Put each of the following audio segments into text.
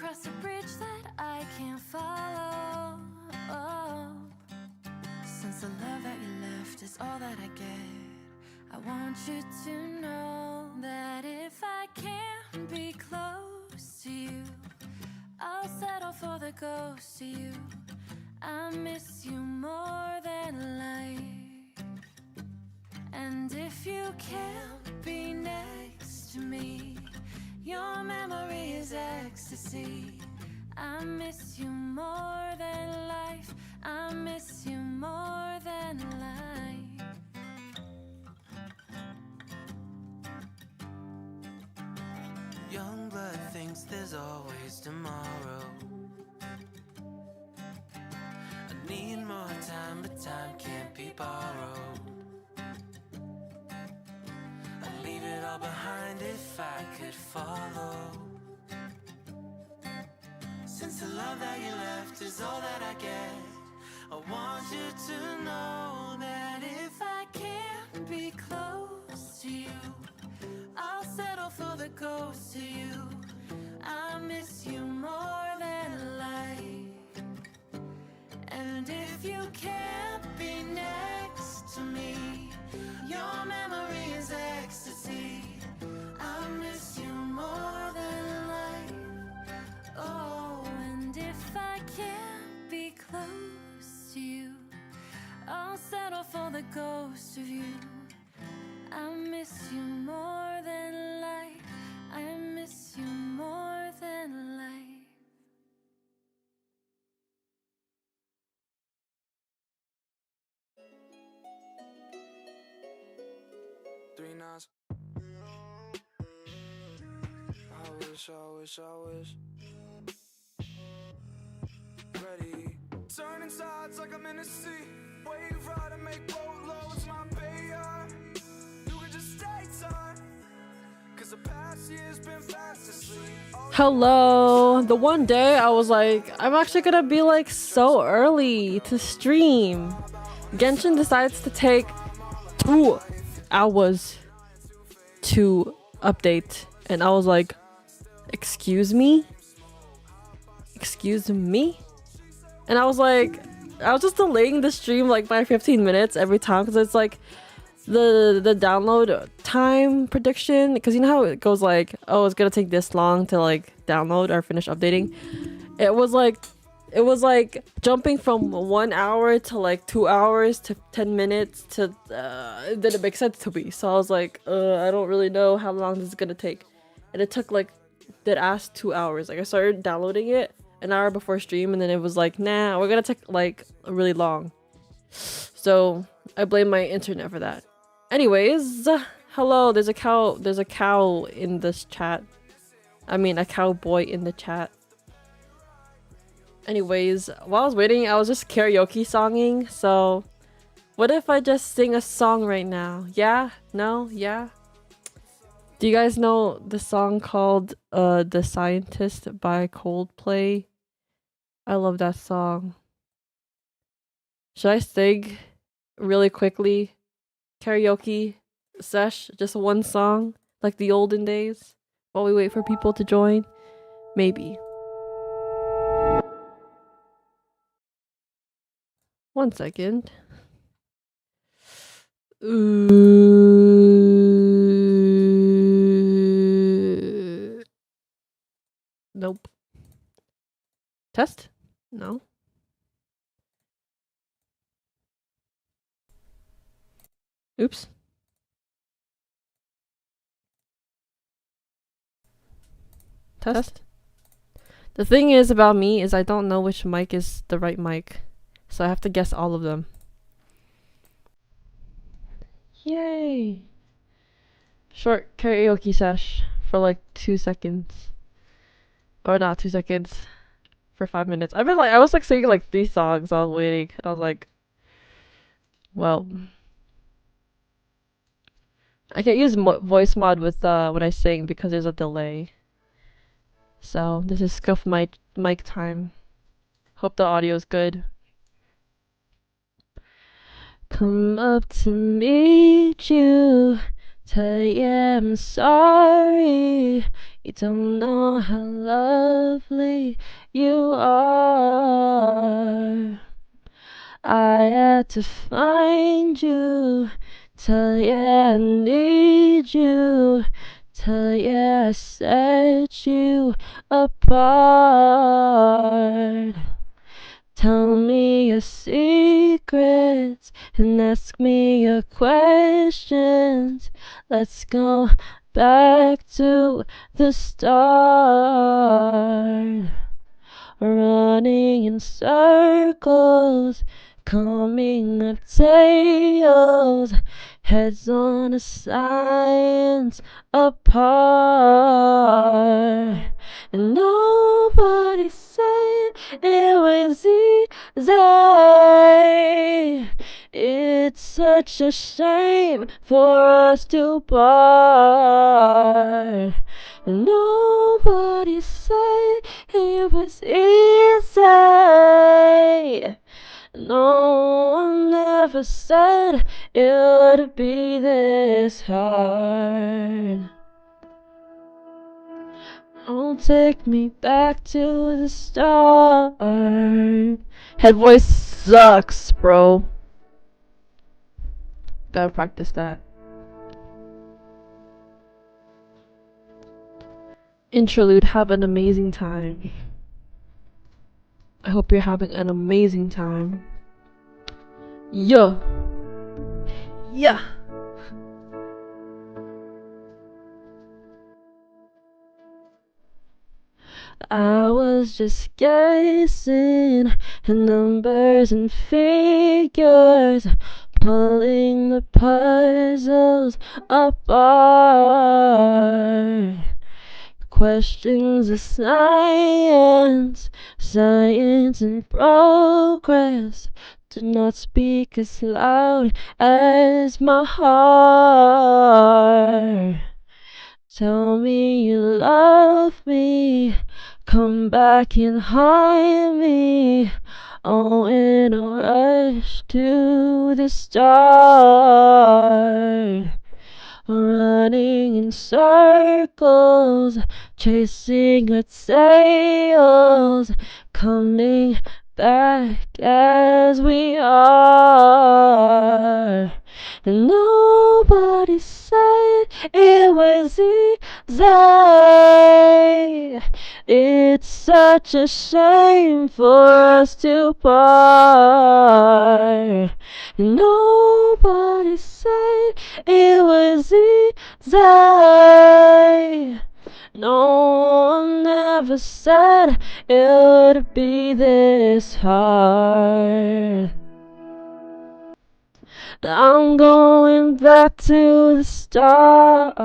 cross a bridge that I can't follow. Oh. Since the love that you left is all that I get, I want you to know that if I can't be close to you, I'll settle for the ghost of you. I miss you more than life. And if you can't be next to me, your memory is ecstasy. I miss you more than life. I miss you more than life. Young blood thinks there's always tomorrow. I need more time, but time can't be borrowed. I'd leave it all behind if I could follow. Since the love that you left is all that I get, I want you to know that if I can't be close to you, I'll settle for the ghost of you. I miss you more than life. And if you can't be next to me, your memory is ecstasy. I miss you more than life. Oh, and if I can't be close to you, I'll settle for the ghost of you. I miss you more than life. I miss you more than life. Three nines. I wish. Ready. Turning sides like I'm in a sea. Wave ride and make boatloads my payer. You can just stay time. Cause the past year's been fast asleep. Hello. The one day I was like, I'm actually gonna be like so early to stream. Genshin decides to take 2 hours to update. And I was like, excuse me? Excuse me? And I was like, I was just delaying the stream like by 15 minutes every time because it's like the download time prediction, because you know how it goes like, oh, it's gonna take this long to like download or finish updating. It was like jumping from 1 hour to like 2 hours to 10 minutes to it didn't make sense to me. So I was like, I don't really know how long this is gonna take. And it took like dead ass 2 hours. Like I started downloading it an hour before stream, and then it was like, nah, we're gonna take like really long. So I blame my internet for that. Anyways, hello, there's a cow in this chat. I mean, a cowboy in the chat. Anyways, while I was waiting, I was just karaoke songing, so what if I just sing a song right now? Yeah? No? Yeah? Do you guys know the song called The Scientist by Coldplay? I love that song. Should I sing really quickly? Karaoke sesh, just one song, like the olden days, while we wait for people to join? Maybe. One second. Nope. Test? No. Oops. Test. The thing is about me is I don't know which mic is the right mic, so I have to guess all of them. Yay! Short karaoke sesh for like 2 seconds. Or not 2 seconds. For 5 minutes. I was like singing like 3 songs. I was waiting. I was like, well, I can't use voice mod with when I sing because there's a delay. So this is scuff mic time. Hope the audio is good. Come up to meet you, tell you I'm sorry. You don't know how lovely you are. I had to find you, tell you I need you, tell you I set you apart. Tell me your secrets and ask me your questions. Let's go back to the start. Running in circles, coming up tails, heads on a science apart. And nobody said it was easy. It's such a shame for us to part. And nobody said it was easy. No one ever said it would be this hard. Don't take me back to the start. Head voice sucks, bro. Gotta practice that. Interlude, have an amazing time. I hope you're having an amazing time. Yeah. Yeah. I was just guessing numbers and figures, pulling the puzzles apart. Questions of science, science in progress. Do not speak as loud as my heart. Tell me you love me, come back and hide me. Oh, in a rush to the start. Running in circles, chasing our tails, coming back as we are. And nobody said it was easy. It's such a shame for us to part. And nobody said it was easy. No one ever said it would be this hard. I'm going back to the start.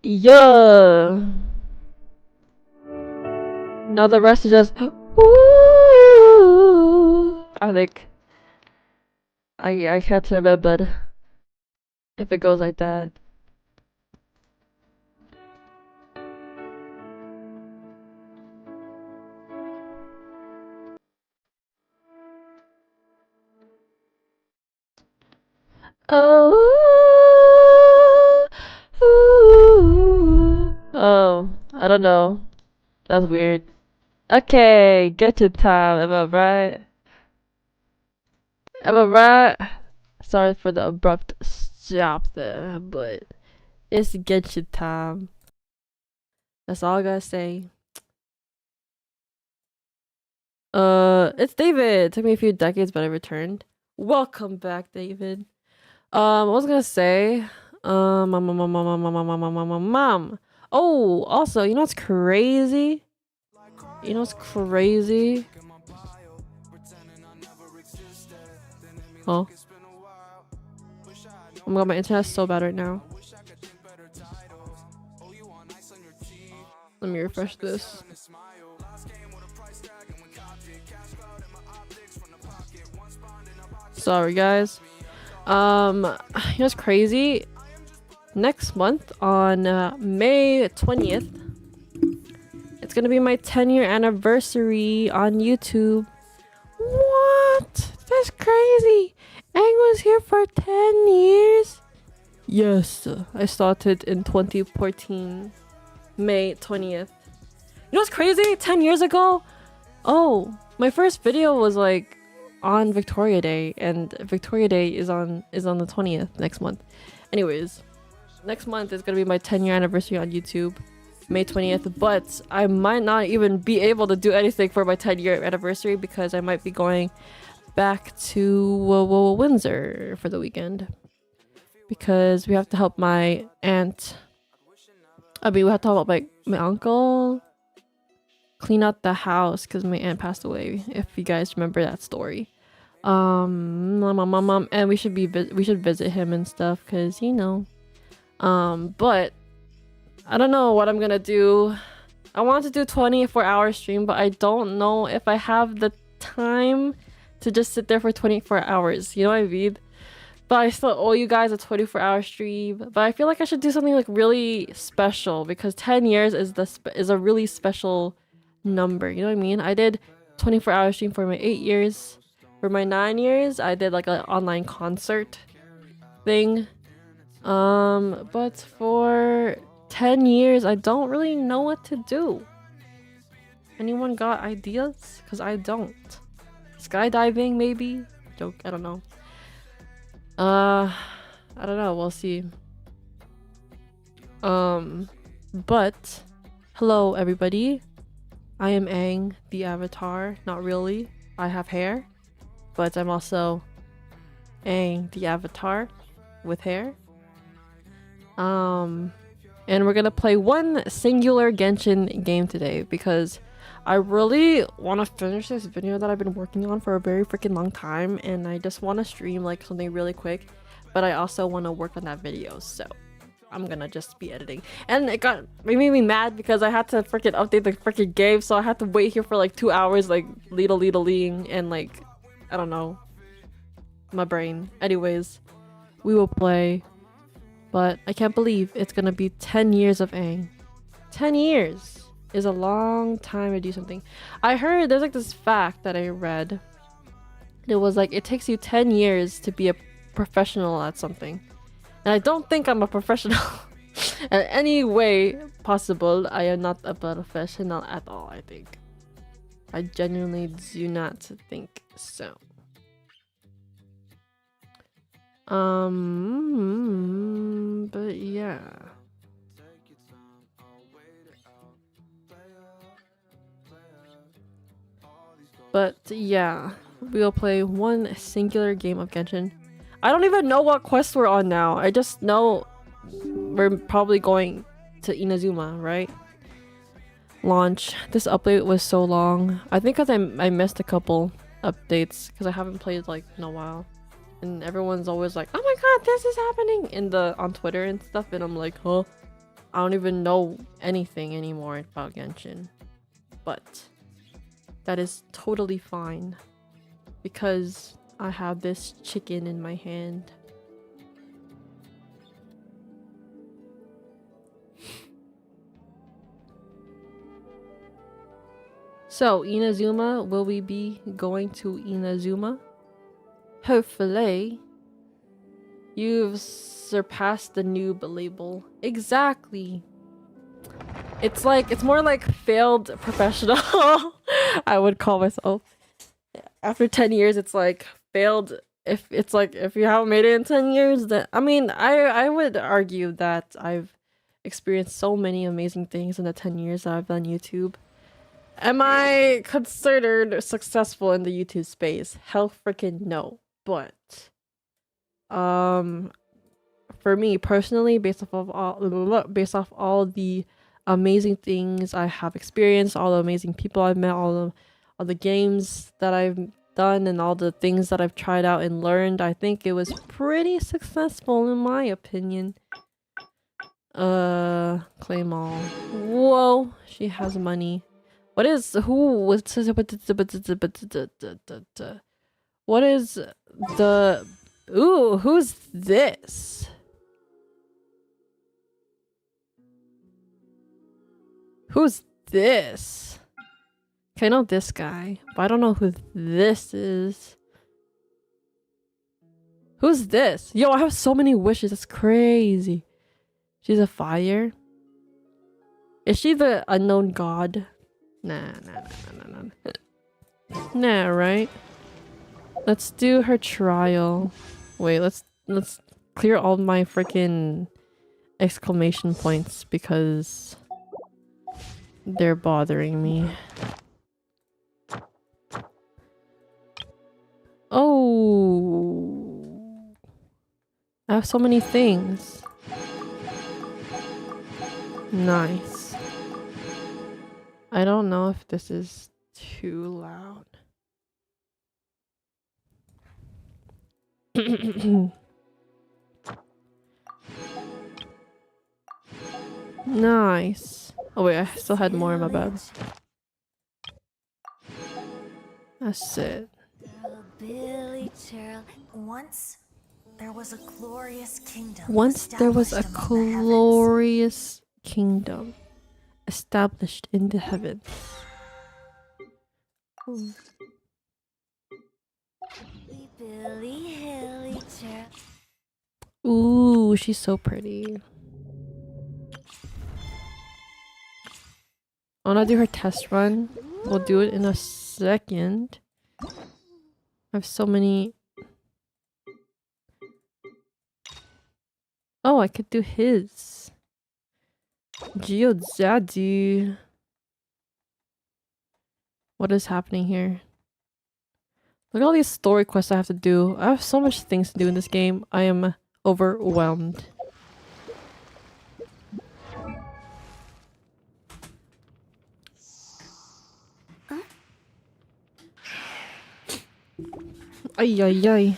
Yeah. Now the rest is just ooh. I think I can't remember if it goes like that. Oh, ooh. Oh, I don't know. That's weird. Okay, get to time. Am I right? Am I right? Sorry for the abrupt stop there, but it's get to time. That's all I gotta say. It's David. It took me a few decades, but I returned. Welcome back, David. I was gonna say, mom. Oh, also, you know what's crazy? You know what's crazy? Oh. Oh my god, my internet's so bad right now. Let me refresh this. Sorry, guys. You know what's crazy? Next month on May 20th, it's gonna be my 10-year anniversary on YouTube. What? That's crazy. Aang was here for 10 years? Yes, I started in 2014, May 20th. You know what's crazy? 10 years ago? Oh, my first video was like on Victoria Day, and Victoria Day is on the 20th next month. Anyways, next month is gonna be my 10-year anniversary on YouTube, May 20th, but I might not even be able to do anything for my 10-year anniversary because I might be going back to Windsor for the weekend because we have to help my aunt. We have to help my uncle clean out the house because my aunt passed away. If you guys remember that story, and we should visit him and stuff because you know. But I don't know what I'm gonna do. I want to do 24-hour stream, but I don't know if I have the time to just sit there for 24 hours. You know what I mean? But I still owe you guys a 24-hour stream. But I feel like I should do something like really special because 10 years is a really special number. You know what I mean? I did 24-hour stream for my 8 years. For my 9 years, I did like an online concert thing. But for 10 years, I don't really know what to do. Anyone got ideas? Because I don't. Skydiving, maybe? Joke, I don't know. I don't know, we'll see. But hello everybody. I am Aang, the avatar. Not really. I have hair. But I'm also Aang, the avatar with hair. And we're gonna play one singular Genshin game today because I really want to finish this video that I've been working on for a very freaking long time, and I just want to stream like something really quick, but I also want to work on that video, so I'm gonna just be editing. And it made me mad because I had to freaking update the freaking game, so I had to wait here for like 2 hours, like leading, and like I don't know, my brain. Anyways, we will play. But I can't believe it's gonna be 10 years of Aang. 10 years is a long time to do something. I heard there's like this fact that I read. It was like it takes you 10 years to be a professional at something. And I don't think I'm a professional in any way possible. I am not a professional at all, I think. I genuinely do not think so. But yeah. But yeah, we'll play one singular game of Genshin. I don't even know what quest we're on now. I just know we're probably going to Inazuma, right? Launch. This update was so long. I think because I missed a couple updates because I haven't played like in a while. And everyone's always like, oh my god, this is happening on Twitter and stuff, and I'm like, huh? I don't even know anything anymore about Genshin. But that is totally fine because I have this chicken in my hand. So, Inazuma, will we be going to Inazuma? Hopefully. You've surpassed the noob label. Exactly. It's more like failed professional. I would call myself. After 10 years, it's like failed. If you haven't made it in 10 years, then I mean, I would argue that I've experienced so many amazing things in the 10 years that I've done YouTube. Am I considered successful in the YouTube space? Hell freaking no. But for me personally, based off all the amazing things I have experienced, all the amazing people I've met, all the games that I've done, and all the things that I've tried out and learned, I think it was pretty successful in my opinion. Claim all. Whoa, she has money. What is the ooh, who's this? Who's this? Okay, I know this guy, but I don't know who this is. Who's this? Yo, I have so many wishes. That's crazy. She's a fire. Is she the unknown god? Nah. Nah, right? Let's do her trial. Wait, let's clear all my freaking exclamation points because they're bothering me. Oh, I have so many things. Nice. I don't know if this is too loud. Nice. Oh wait, I still had more in my bag. That's it. Billy Cheryl. Once there was a glorious kingdom. Once there was a established among the heavens. glorious kingdom established in the heavens. Ooh. Billy Hilly Cheryl. Ooh, she's so pretty. I wanna do her test run. We'll do it in a second. I have so many. Oh, I could do his. Geodzadu. What is happening here? Look at all these story quests I have to do. I have so much things to do in this game. I am overwhelmed. Ay ay ay.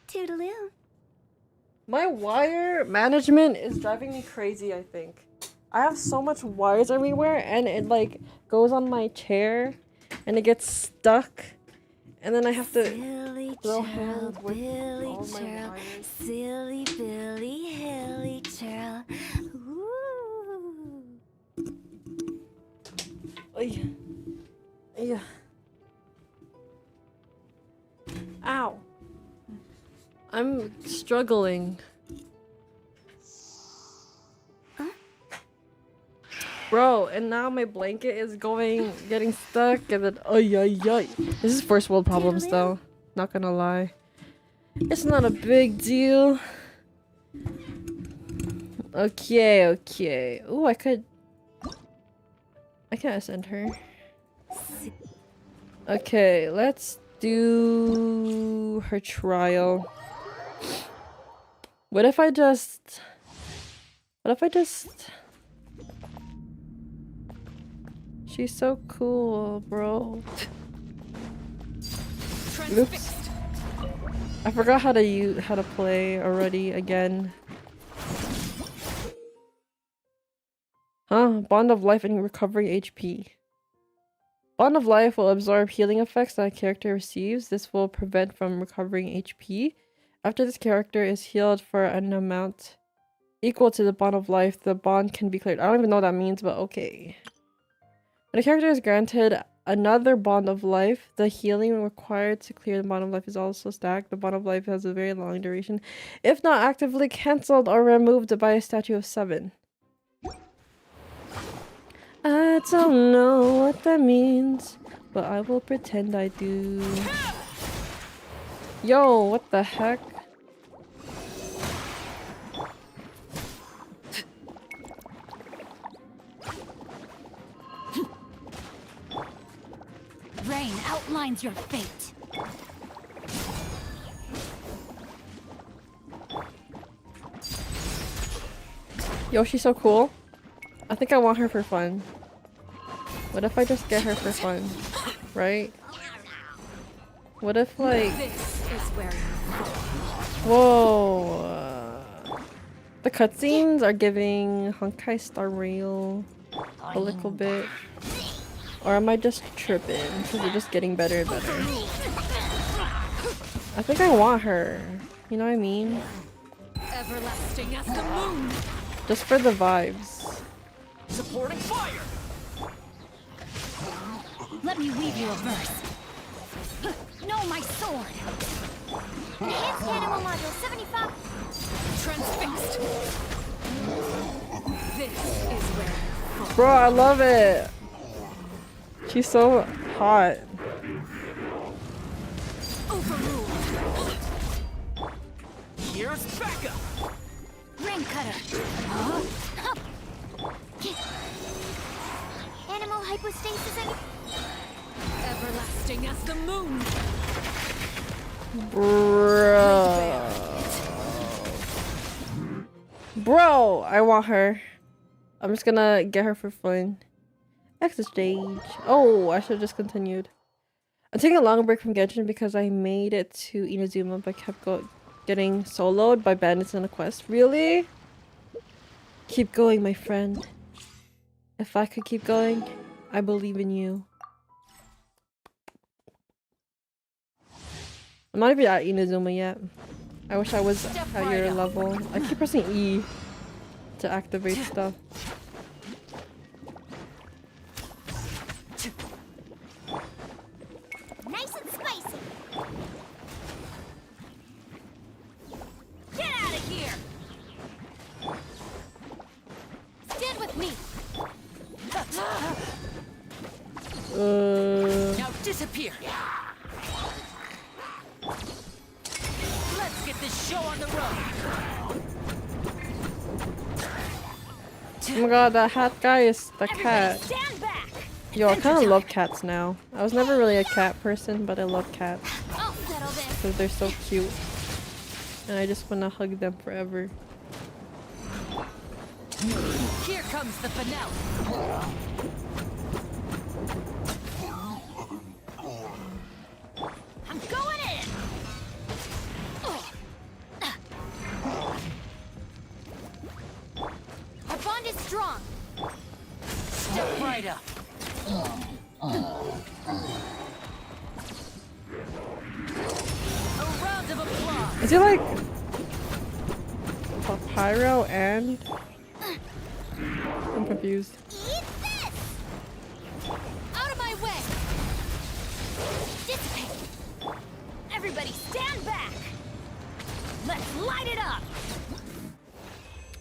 Toodaloo. My wire management is driving me crazy, I think. I have so much wires everywhere and it like goes on my chair and it gets stuck and then I have to Silly throw Cheryl, hands with Billy all my Cheryl, wires. silly Billy Hilly Cheryl. Ooh. Ay. Yeah. Ow. I'm struggling. Bro, and now my blanket is getting stuck and then ay ay ay. This is first world problems though. Not gonna lie. It's not a big deal. Okay. Ooh, I can ascend her. Okay, let's do her trial. What if I just She's so cool, bro. Oops. I forgot how to play already again. Huh? Bond of Life and Recovery HP. Bond of Life will absorb healing effects that a character receives. This will prevent from recovering HP. After this character is healed for an amount equal to the Bond of Life, the bond can be cleared. I don't even know what that means, but okay. When a character is granted another Bond of Life, the healing required to clear the Bond of Life is also stacked. The Bond of Life has a very long duration, if not actively cancelled or removed by a statute of 7. I don't know what that means, but I will pretend I do. Yo, what the heck? Rain outlines your fate. Yo, she's so cool. I think I want her for fun. What if I just get her for fun? Right? What if like... This is where Whoa! The cutscenes are giving Honkai Star Rail a little bit. Or am I just tripping? Because they're just getting better and better. I think I want her. You know what I mean? everlasting as the moon. Just for the vibes. Supporting fire! Let me weave you a verse. No, my sword. Enhanced animal module 75. Transfixed. This is where. Bro, I love it. She's so hot. Overruled. Here's backup. Ring cutter. Animal hypostasis and everlasting as the moon. Bro, I want her. I'm just gonna get her for fun. Exit stage. Oh, I should have just continued. I'm taking a long break from Genshin because I made it to Inazuma but kept getting soloed by bandits in a quest. Really? Keep going, my friend. If I could keep going, I believe in you. I'm not even at Inazuma yet. I wish I was at your level. I keep pressing E to activate stuff. Nice and spicy. Get out of here. Stand with me. Now disappear. Let's get this show on the road. Oh my god, that hat guy is the cat. Stand back. Yo, I kind of love cats now. I was never really a cat person, but I love cats I'll settle this. because they're so cute. And I just want to hug them forever. Here comes the finale. I'm going in. Our bond is strong. Step right up. A round of applause. Is he like Pyro and? I'm confused. Eat this! Out of my way! Dissipate! Everybody stand back! Let's light it up!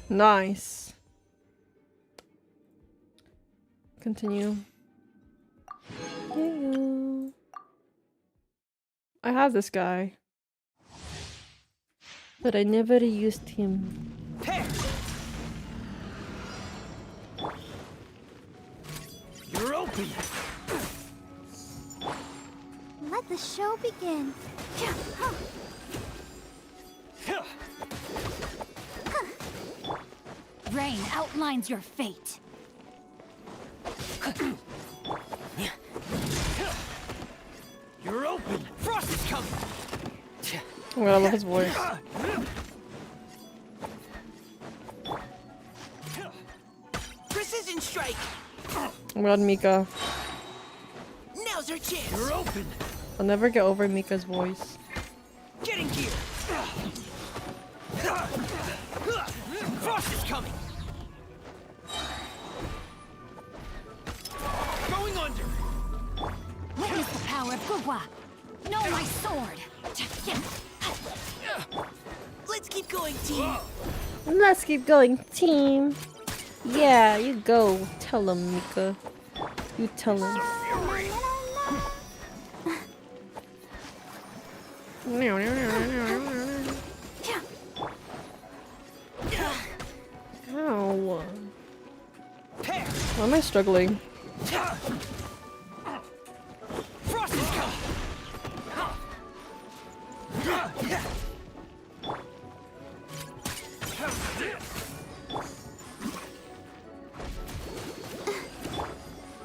Nice. Continue. Yeah. I have this guy, but I never used him. Hey! You're open. Let the show begin. Rain outlines your fate. You're open. Frost is coming. Oh my god, I love his voice. Precision strike. Oh my god, Mika. Now's our chance. You're open. I'll never get over Mika's voice. Getting gear. Frost is coming. Going under. Witness the power of Gugwa. Know my sword. Let's keep going, team. Let's keep going, team. Yeah, you go. Tell him, Mika. You tell him. Ow. Why am I struggling? Frost is coming.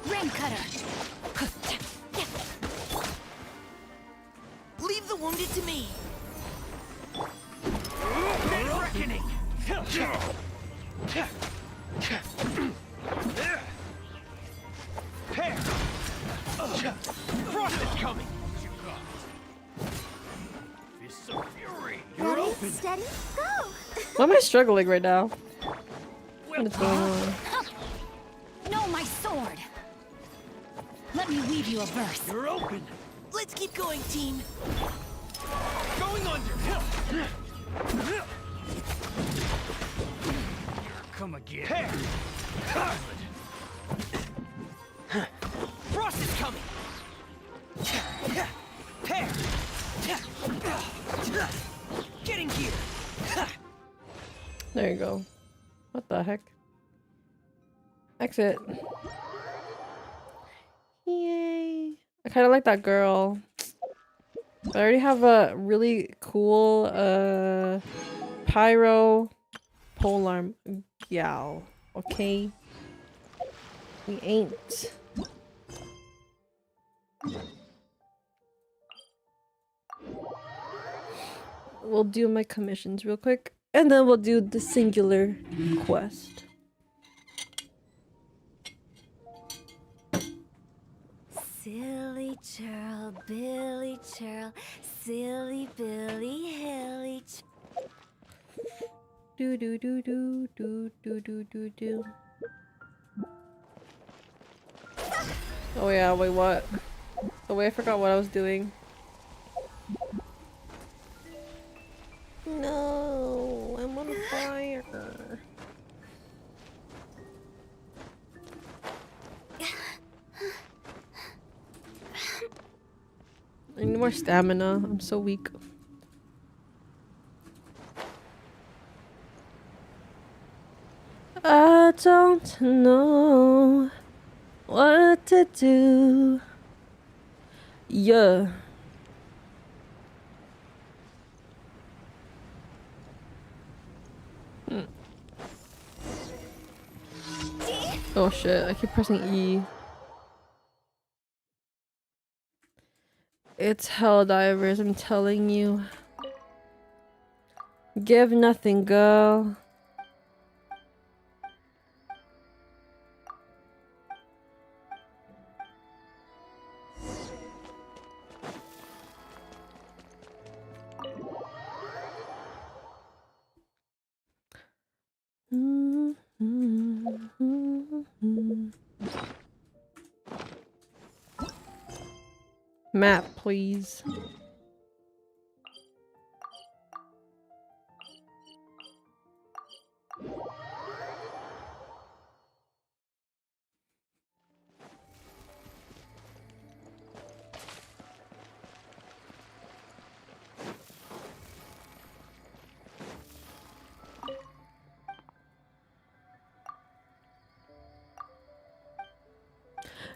Rain cutter. Leave the wounded to me. Reckoning. Frost is coming. Fist of fury. You're open. Steady, go. Why am I struggling right now? What is going on? Know my sword. Let me weave you a verse. You're open. Let's keep going, team. Going under. Come again. Hey. Frost is coming. Getting here. There you go. What the heck? Exit. Yay. I kind of like that girl. But I already have a really cool pyro polearm gal. Okay? We ain't. We'll do my commissions real quick. And then we'll do the singular quest. Silly churl, Billy churl, silly Billy Hilly Do do do do do do do do do. Oh yeah, wait, what? Oh wait, I forgot what I was doing. No, I'm on fire. I need more stamina. I'm so weak. I don't know what to do. Yeah. Oh shit, I keep pressing E. It's Helldivers, I'm telling you. Give nothing, girl. Map, please.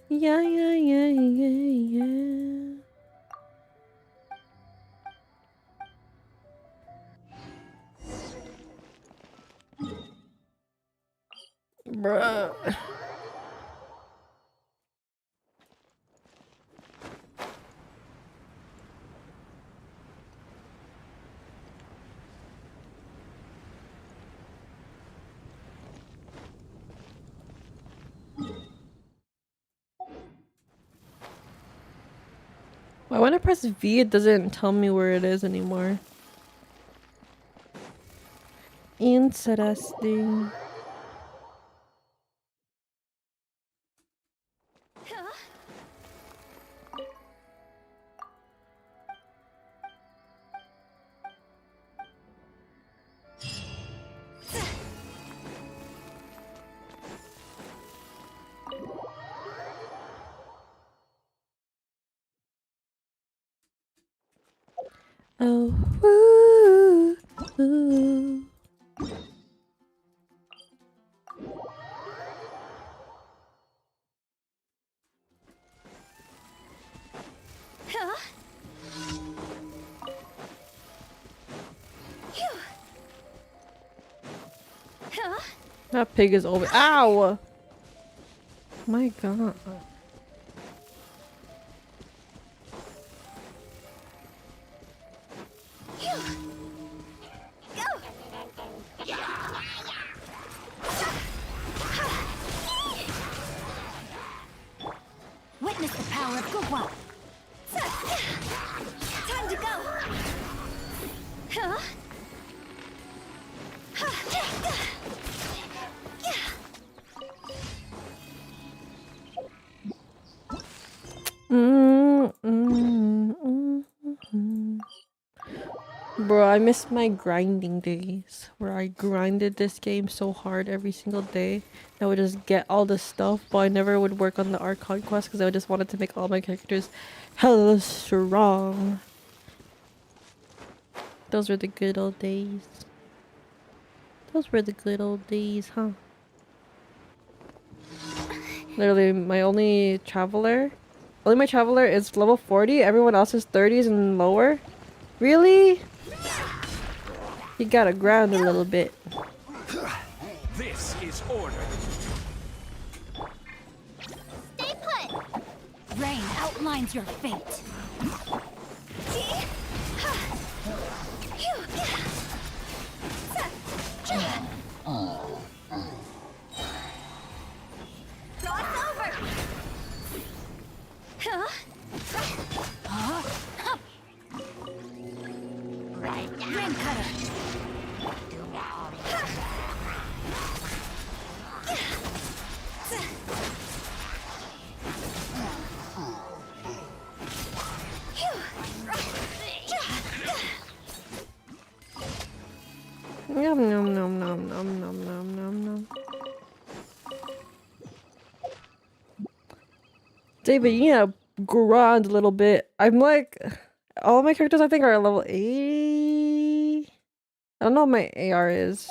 Yeah, yeah, yeah, yeah, yeah. Bruh. Why when I press V, it doesn't tell me where it is anymore. Interesting. Oh, ooh, ooh. That pig is over. Ow! My god. Witness the power of Gugwa. Time to go. Huh? Bro, I miss my grinding days where I grinded this game so hard every single day. I would just get all the stuff, but I never would work on the art conquest because I just wanted to make all my characters hella strong. Those were the good old days. Those were the good old days, huh? Literally, my only my traveler is level 40. Everyone else is 30s and lower. Really? You gotta grind a little bit. This is order. Stay put! Rain outlines your fate. Cross over! Rain cutter! Yum nom nom nom nom nom nom nom nom. David, you need to grind a little bit. I'm like, all my characters I think are level 80. I don't know what my AR is.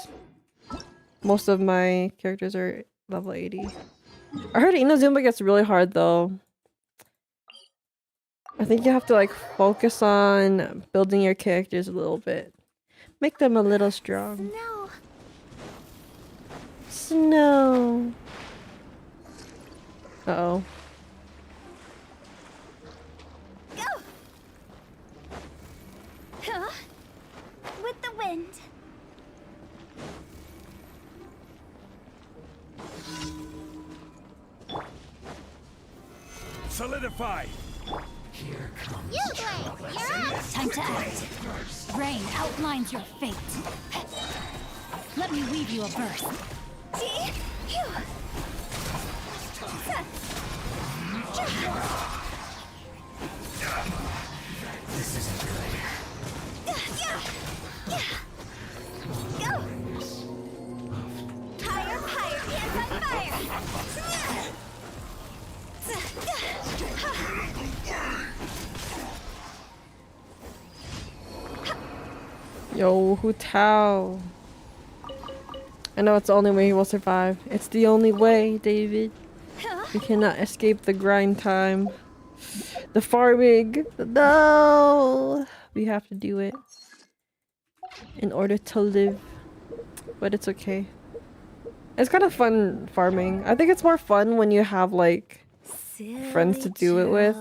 Most of my characters are level 80. I heard Inazuma gets really hard though. I think you have to like focus on building your characters a little bit. Make them a little strong. No. Snow. Uh-oh. Go! Huh? With the wind. Solidify. You play! You're up! Time to act. Rain outlines your fate. Let me weave you a verse. This isn't good. Go! Higher, higher, hands on fire! Yo, Hu Tao. I know it's the only way he will survive. It's the only way, David. We cannot escape the grind time. The farming. No! We have to do it. In order to live. But it's okay. It's kind of fun farming. I think it's more fun when you have like friends to do it with.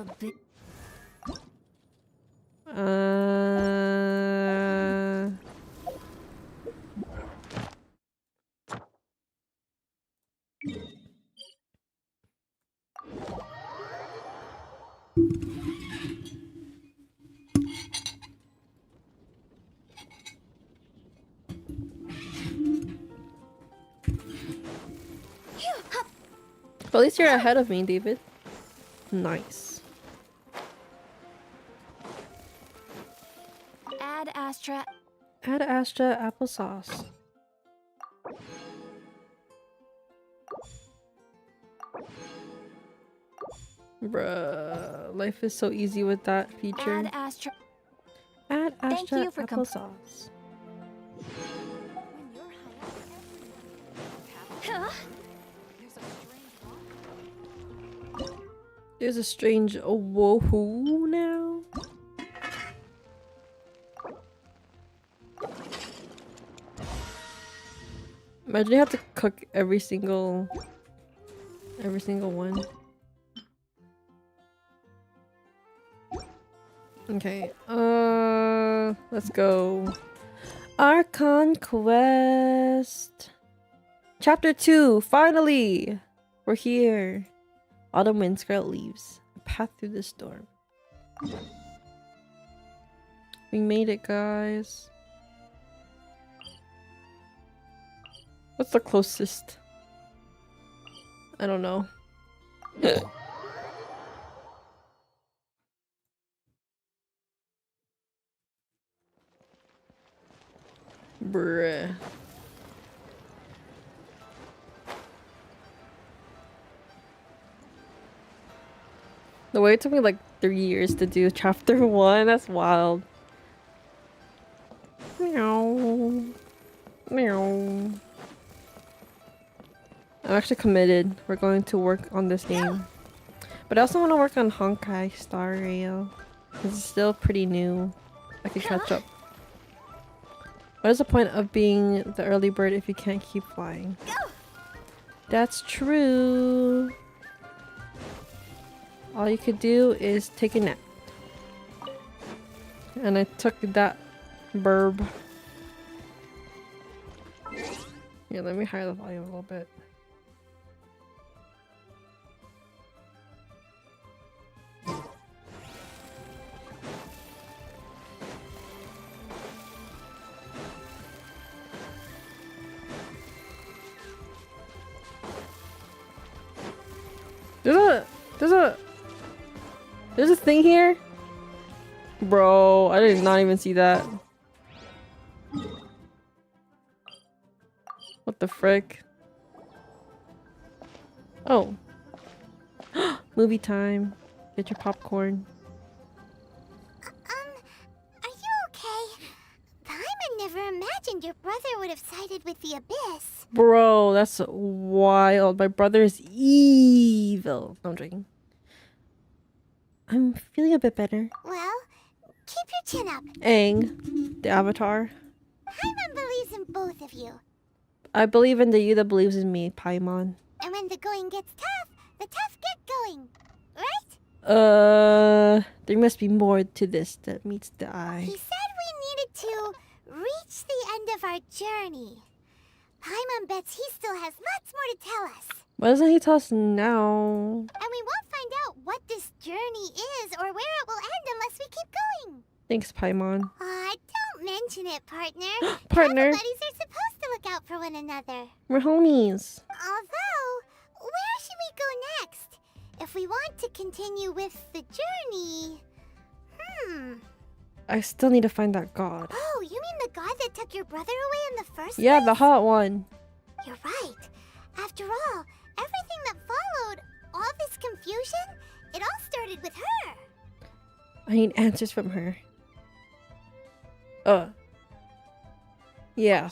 At least you're ahead of me, David. Nice. Add Astra. Add Astra applesauce. Bruh, life is so easy with that feature. Add Astra. Add Thank Astra you for applesauce. Huh? There's a strange woohoo now. Imagine you have to cook every single one. Okay, let's go. Archon Quest. Chapter 2, finally! We're here. Autumn wind, Scarlet leaves. A path through the storm. We made it, guys. What's the closest? I don't know. Bruh. The way it took me like 3 years to do chapter 1, that's wild. Meow. Meow. I'm actually committed. We're going to work on this game. But I also want to work on Honkai Star Rail. It's still pretty new. I could catch up. What is the point of being the early bird if you can't keep flying? That's true. All you could do is take a nap. And I took that burb. Here, let me higher the volume a little bit. There's a thing here? Bro, I did not even see that. What the frick? Oh. Movie time. Get your popcorn. Are you okay? Paimon never imagined your brother would have sided with the Abyss. Bro, that's wild. My brother is evil. No, I'm joking. I'm feeling a bit better. Well, keep your chin up. Aang, the avatar. Paimon believes in both of you. I believe in the you that believes in me, Paimon. And when the going gets tough, the tough get going. Right? There must be more to this that meets the eye. He said we needed to reach the end of our journey. Paimon bets he still has lots more to tell us. Why doesn't he tell us now? And we won't find out what this journey is or where it will end unless we keep going. Thanks, Paimon. Aw, don't mention it, partner. Partner. Travel buddies are supposed to look out for one another. We're homies. Although, where should we go next? If we want to continue with the journey... I still need to find that god. Oh, you mean the god that took your brother away in the first Yeah, place? the hot one. You're right. After all, everything that followed, all this confusion, it all started with her. I need answers from her. Yeah. Yeah,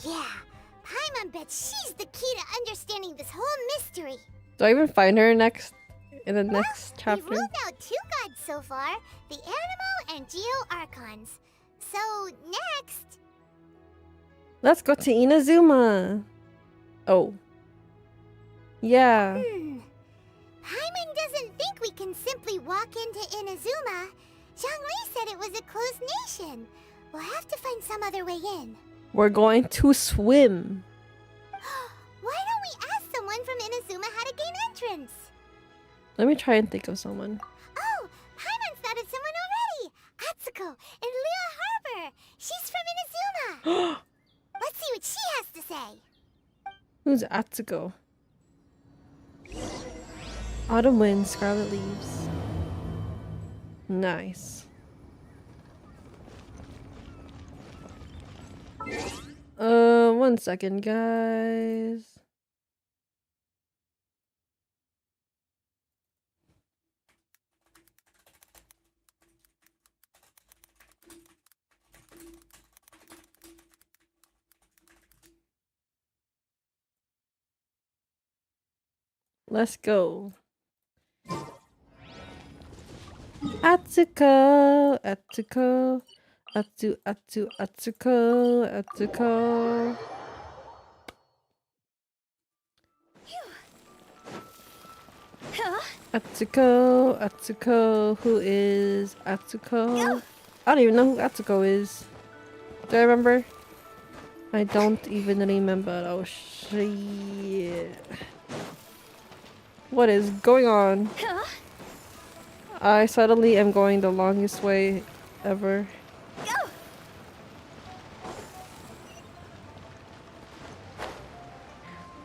Paimon bets she's the key to understanding this whole mystery. Do I even find her in the next We've chapter? ruled out 2 gods so far, the Animo and Geo Archons. So, next... Let's go to Inazuma. Oh. Yeah. Paimon doesn't think we can simply walk into Inazuma. Zhongli said it was a closed nation. We'll have to find some other way in. We're going to swim. Why don't we ask someone from Inazuma how to gain entrance? Let me try and think of someone. Oh, Paimon's thought of someone already. Atsuko in Lua Harbor. She's from Inazuma. Let's see what she has to say. Who's Atsuko? Autumn winds, scarlet leaves. Nice. One second, guys. Let's go. Atsuko, Atsuko, Atsuko. Atsuko, who is Atsuko? I don't even know who Atsuko is. Do I remember? I don't even remember. Oh shit. What is going on? I suddenly am going the longest way ever.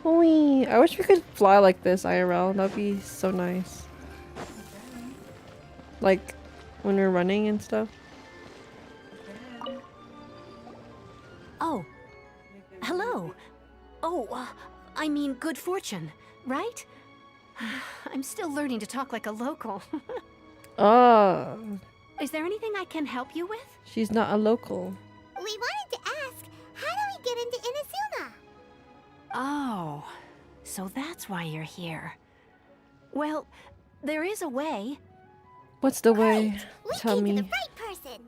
Wee. I wish we could fly like this IRL. That'd be so nice. Like when we're running and stuff. Oh, hello. Oh, I mean good fortune, right? I'm still learning to talk like a local. Oh, Is there anything I can help you with? she's not a local. We wanted to ask, how do we get into Inazuma? Oh, so that's why you're here. Well, there is a way. What's the way? Right, we Tell came to me. the right person.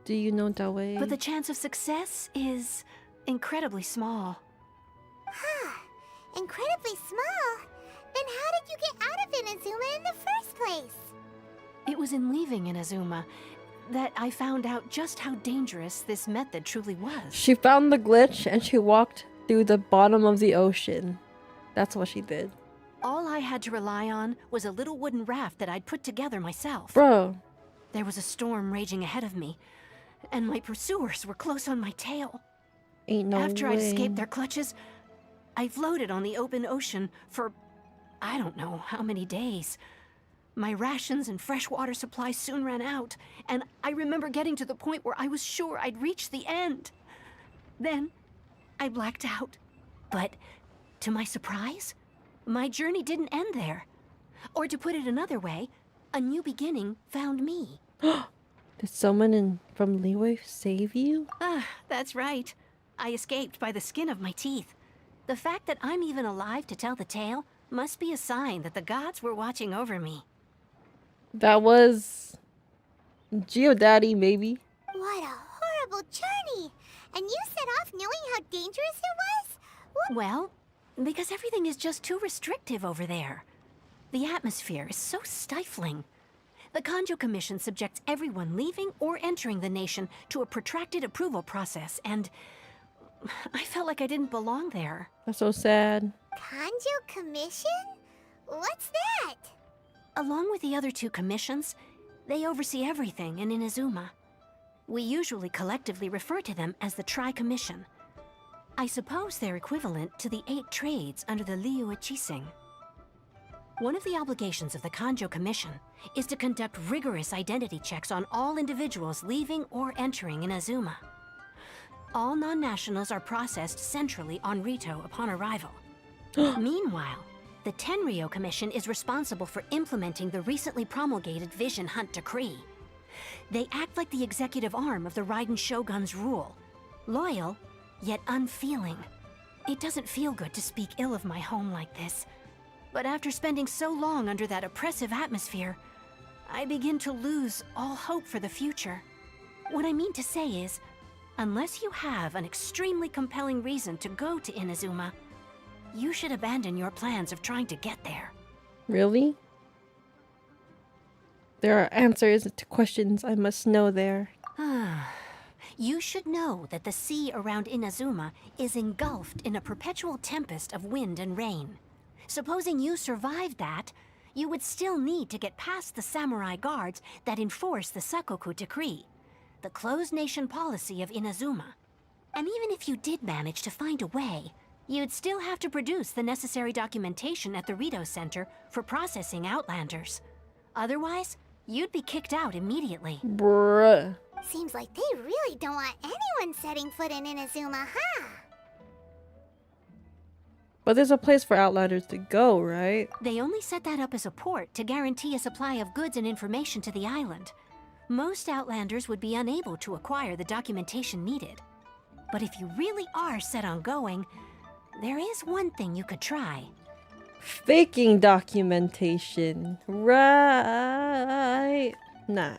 Do you know the way? But the chance of success is incredibly small. Incredibly small. Then how did you get out of Inazuma in the first place? It was in leaving Inazuma that I found out just how dangerous this method truly was. She found the glitch and she walked through the bottom of the ocean. That's what she did. All I had to rely on was a little wooden raft that I'd put together myself. Bro, There was a storm raging ahead of me, and my pursuers were close on my tail. ain't no After way. I'd escaped their clutches, I floated on the open ocean for I don't know how many days. My rations and fresh water supplies soon ran out, and I remember getting to the point where I was sure I'd reached the end. Then, I blacked out. But, to my surprise, my journey didn't end there. Or to put it another way, a new beginning found me. Did someone from Leeway save you? Ah, that's right. I escaped by the skin of my teeth. The fact that I'm even alive to tell the tale must be a sign that the gods were watching over me. That was Geodaddy, maybe. What a horrible journey! And you set off knowing how dangerous it was? Well, because everything is just too restrictive over there. The atmosphere is so stifling. The Kanjo Commission subjects everyone leaving or entering the nation to a protracted approval process, and I felt like I didn't belong there. That's so sad. Kanjo Commission? What's that? Along with the other two commissions, they oversee everything in Inazuma. We usually collectively refer to them as the Tri-Commission. I suppose they're equivalent to the 8 trades under the Liyue Chising. One of the obligations of the Kanjo Commission is to conduct rigorous identity checks on all individuals leaving or entering Inazuma. All non-nationals are processed centrally on Rito upon arrival. Meanwhile, the Tenryo Commission is responsible for implementing the recently promulgated Vision Hunt Decree. They act like the executive arm of the Raiden Shogun's rule. Loyal, yet unfeeling. It doesn't feel good to speak ill of my home like this. But after spending so long under that oppressive atmosphere, I begin to lose all hope for the future. What I mean to say is, unless you have an extremely compelling reason to go to Inazuma, you should abandon your plans of trying to get there. Really? There are answers to questions I must know there. You should know that the sea around Inazuma is engulfed in a perpetual tempest of wind and rain. Supposing you survived that, you would still need to get past the samurai guards that enforce the Sakoku Decree, the closed nation policy of Inazuma. And even if you did manage to find a way, you'd still have to produce the necessary documentation at the Rito Center for processing Outlanders. Otherwise, you'd be kicked out immediately. Bruh. Seems like they really don't want anyone setting foot in Inazuma, huh? But there's a place for Outlanders to go, right? They only set that up as a port to guarantee a supply of goods and information to the island. Most Outlanders would be unable to acquire the documentation needed. But if you really are set on going, there is one thing you could try. Faking documentation. Right. Nah.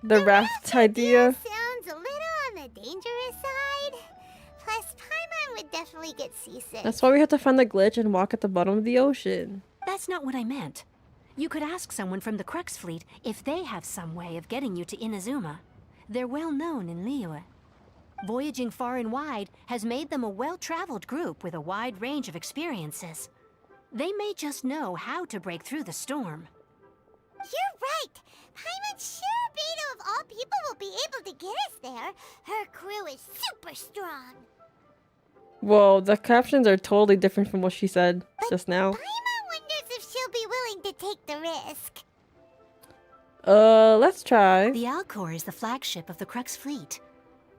The raft idea. Sounds a little on the dangerous side. Plus, Paimon would definitely get seasick. That's why we have to find the glitch and walk at the bottom of the ocean. That's not what I meant. You could ask someone from the Crux Fleet if they have some way of getting you to Inazuma. They're well known in Liyue. Voyaging far and wide has made them a well-traveled group with a wide range of experiences. They may just know how to break through the storm. You're right. Paimon's sure Beto of all people will be able to get us there. Her crew is super strong. Whoa, the captions are totally different from what she said just now. Paimon wonders if she'll be willing to take the risk. Let's try. The Alcor is the flagship of the Crux Fleet.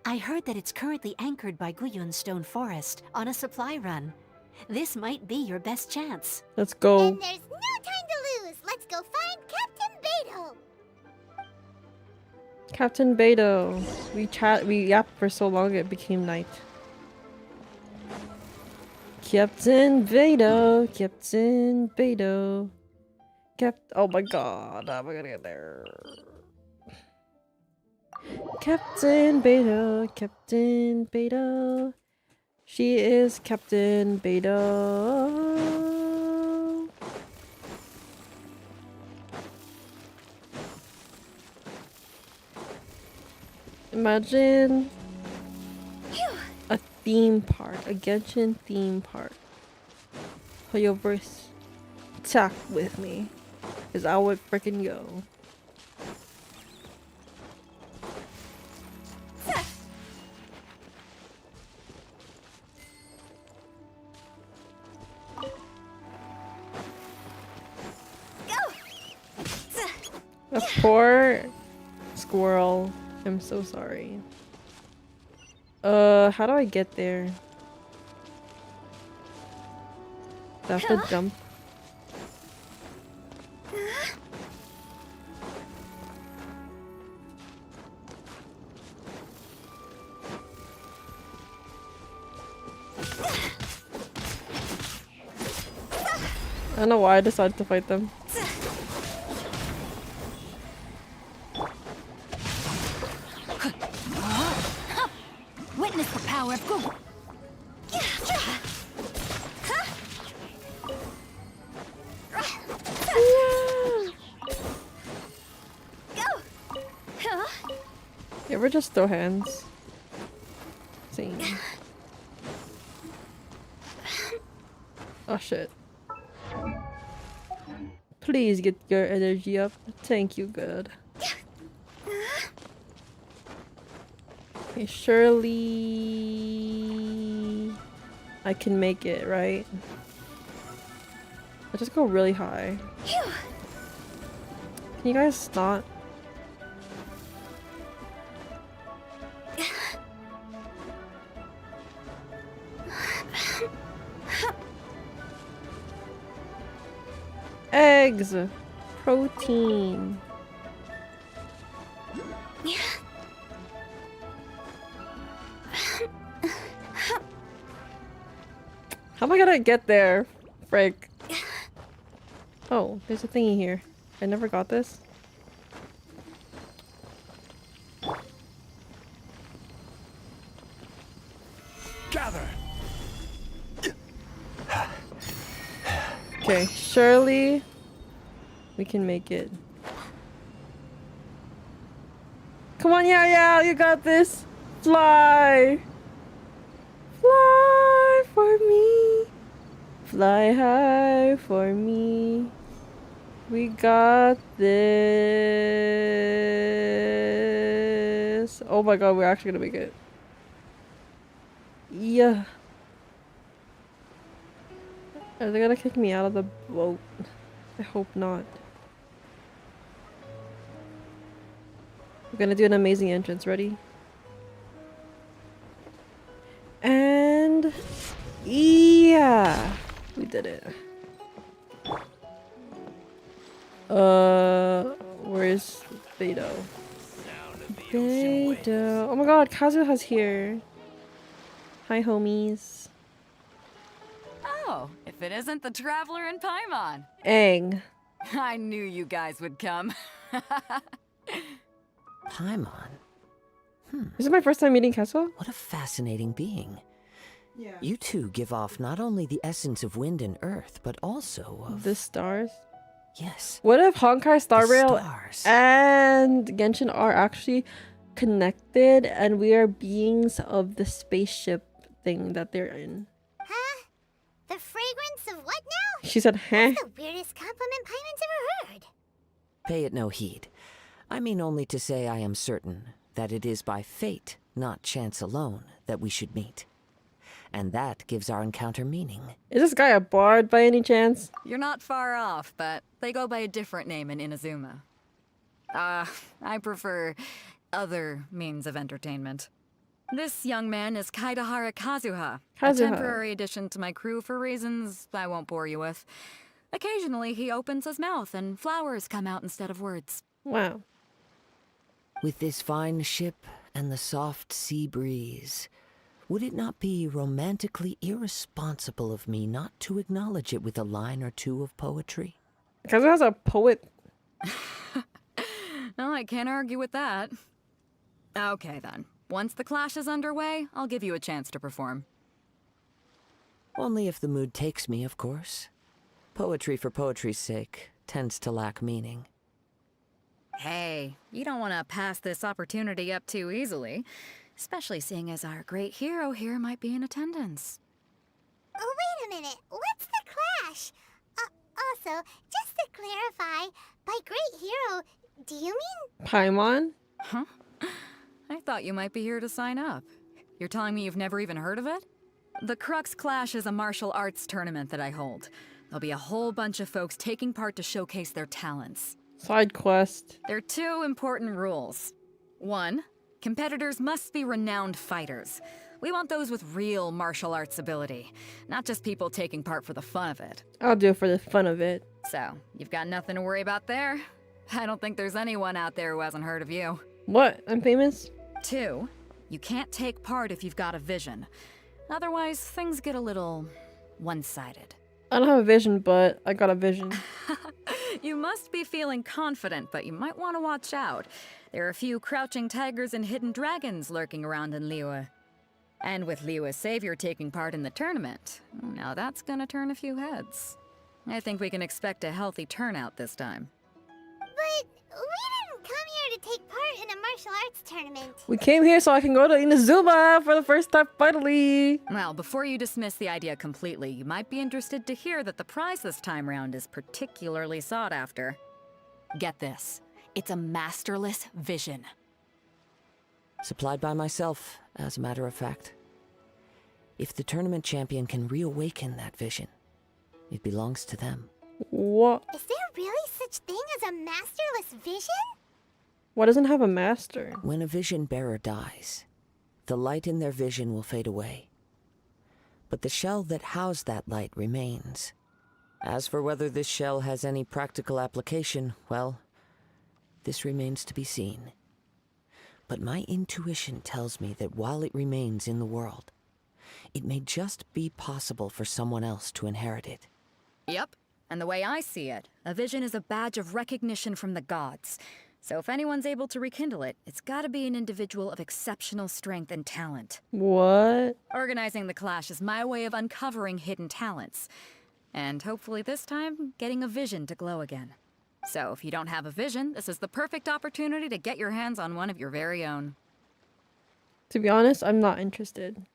I heard that it's currently anchored by Guyun's stone forest on a supply run. This might be your best chance. Let's go. And there's no time to lose. Let's go find Captain Beto. Captain Beto. We yapped for so long it became night. Captain Beto. Captain Beto. Oh my god. How am I gonna get there? Captain Beto. Captain Beto. She is Captain Beto. Imagine a theme park, a Genshin theme park. Hoyoverse, attack with me, cause I would freaking go. A poor squirrel. I'm so sorry. How do I get there? Do I have to jump? I don't know why I decided to fight them. Witness the power of Google. You ever just throw hands? Same. Oh shit. Please get your energy up. Thank you, good. Okay, surely I can make it, right? I just go really high. Can you guys not? Eggs! Protein! How am I gonna get there? Frick. Oh, there's a thingy here. I never got this. Gather. Okay, surely we can make it. Come on, yeah, you got this. Fly. Fly for me. Fly high for me. We got this. Oh my god, we're actually gonna make it. Yeah. Are they gonna kick me out of the boat? I hope not. We're gonna do an amazing entrance. Ready? And yeah, we did it. Where's Beto? Beto. Oh my god, Kazuha's here. Hi, homies. Oh, if it isn't the Traveler and Paimon. Aang. I knew you guys would come. Paimon? This is my first time meeting Kazuha. What a fascinating being. Yeah. You two give off not only the essence of wind and earth, but also of... The stars? Yes. What if Honkai Star Rail stars. and Genshin are actually connected and we are beings of the spaceship thing that they're in? Huh? The fragrance of what now? She said, huh? That's the weirdest compliment Paimon's ever heard. Pay it no heed. I mean only to say I am certain that it is by fate, not chance alone, that we should meet. And that gives our encounter meaning. Is this guy a bard by any chance? You're not far off, but they go by a different name in Inazuma. I prefer other means of entertainment. This young man is Kaidahara Kazuha, a Kazuha. temporary addition to my crew for reasons I won't bore you with. Occasionally, he opens his mouth and flowers come out instead of words. Wow. With this fine ship and the soft sea breeze, would it not be romantically irresponsible of me not to acknowledge it with a line or two of poetry? Kazuha's a poet. No, I can't argue with that. Okay, then. Once the clash is underway, I'll give you a chance to perform. Only if the mood takes me, of course. Poetry for poetry's sake tends to lack meaning. Hey, you don't want to pass this opportunity up too easily, especially seeing as our great hero here might be in attendance. Oh, wait a minute. What's the clash? Also, just to clarify, by great hero, do you mean... Paimon? Huh? I thought you might be here to sign up. You're telling me you've never even heard of it? The Crux Clash is a martial arts tournament that I hold. There'll be a whole bunch of folks taking part to showcase their talents. Side quest. There are 2 important rules. 1, competitors must be renowned fighters. We want those with real martial arts ability, not just people taking part for the fun of it. I'll do it for the fun of it. So, you've got nothing to worry about there. I don't think there's anyone out there who hasn't heard of you. What? I'm famous? 2, you can't take part if you've got a vision. Otherwise, things get a little one-sided. I don't have a vision, but I got a vision. You must be feeling confident, but you might want to watch out. There are a few crouching tigers and hidden dragons lurking around in Liyue. And with Liyue's savior taking part in the tournament, now that's gonna turn a few heads. I think we can expect a healthy turnout this time. But we didn't come here to take part in a martial arts tournament. We came here so I can go to Inazuma for the first time finally. Well, before you dismiss the idea completely, you might be interested to hear that the prize this time round is particularly sought after. Get this. It's a masterless vision. Supplied by myself, as a matter of fact. If the tournament champion can reawaken that vision, it belongs to them. What? Is there really such thing as a masterless vision? What doesn't have a master? When a vision bearer dies, the light in their vision will fade away. But the shell that housed that light remains. As for whether this shell has any practical application, well, this remains to be seen. But my intuition tells me that while it remains in the world, it may just be possible for someone else to inherit it. Yep. And the way I see it, a vision is a badge of recognition from the gods. So if anyone's able to rekindle it, it's gotta be an individual of exceptional strength and talent. What? Organizing the clash is my way of uncovering hidden talents. And hopefully this time, getting a vision to glow again. So if you don't have a vision, this is the perfect opportunity to get your hands on one of your very own. To be honest, I'm not interested.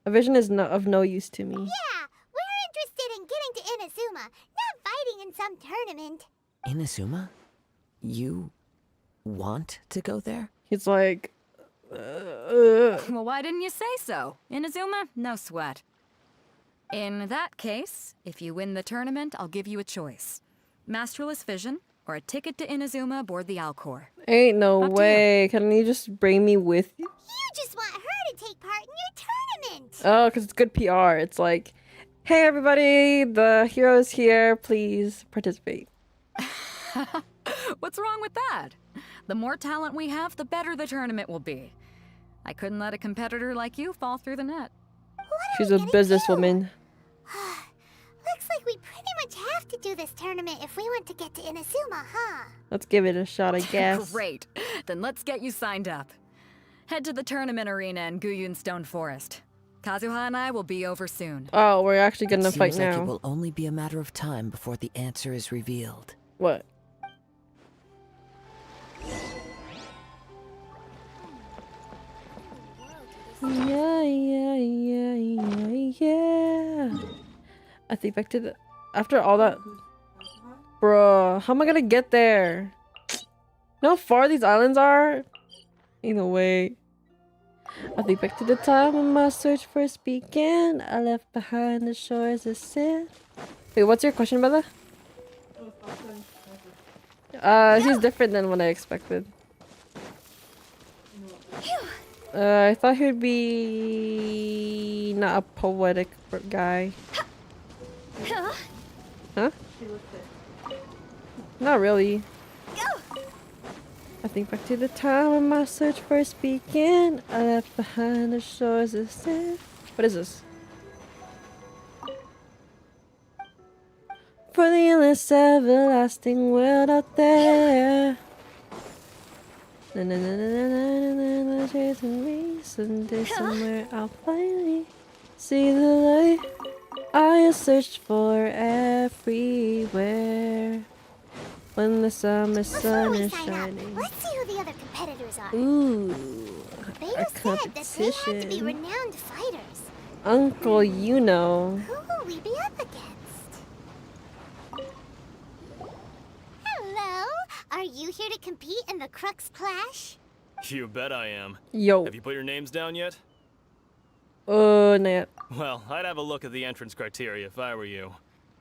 A vision is of no use to me. Yeah, we're interested in getting to Inazuma, not fighting in some tournament. Inazuma? You want to go there? He's like, Well, why didn't you say so? Inazuma? No sweat. In that case, if you win the tournament, I'll give you a choice. Masterless Vision, or a ticket to Inazuma aboard the Alcor. ain't no Up to way. Can you just bring me with you? You just want her to take part in your tournament. Oh, because it's good PR. It's like, hey, everybody, the hero's here. Please participate. What's wrong with that? The more talent we have, the better the tournament will be. I couldn't let a competitor like you fall through the net. She's a businesswoman. Looks like we pretty much have to do this tournament if we want to get to Inazuma, huh? Let's give it a shot, I guess. Great. Then let's get you signed up. Head to the tournament arena in Guyun Stone Forest. Kazuha and I will be over soon. Oh, we're actually gonna fight Seems like now. it will only be a matter of time before the answer is revealed. What? Yeah. I think back to the after all that, bruh. How am I gonna get there? You know how far these islands are? Either way. I think back to the time when my search first began. I left behind the shores of sin. Wait, what's your question, brother? He's different than what I expected. Phew, I thought he'd be not a poetic guy. Huh? Not really. I think back to the time when my search first began. I left behind the shores of sand. What is this? For the endless everlasting world out there. Na na na na na na na na, chasing me. Someday somewhere I'll finally see the light I have searched for everywhere. When the summer sun is shining. Let's see who the other competitors are. Ooh, Beta a said that they had to be competition. renowned fighters. Uncle, you know. Who will we be up against? Hello? Are you here to compete in the Crux Clash? You bet I am. Yo. Have you put your names down yet? Nat. Well, I'd have a look at the entrance criteria if I were you.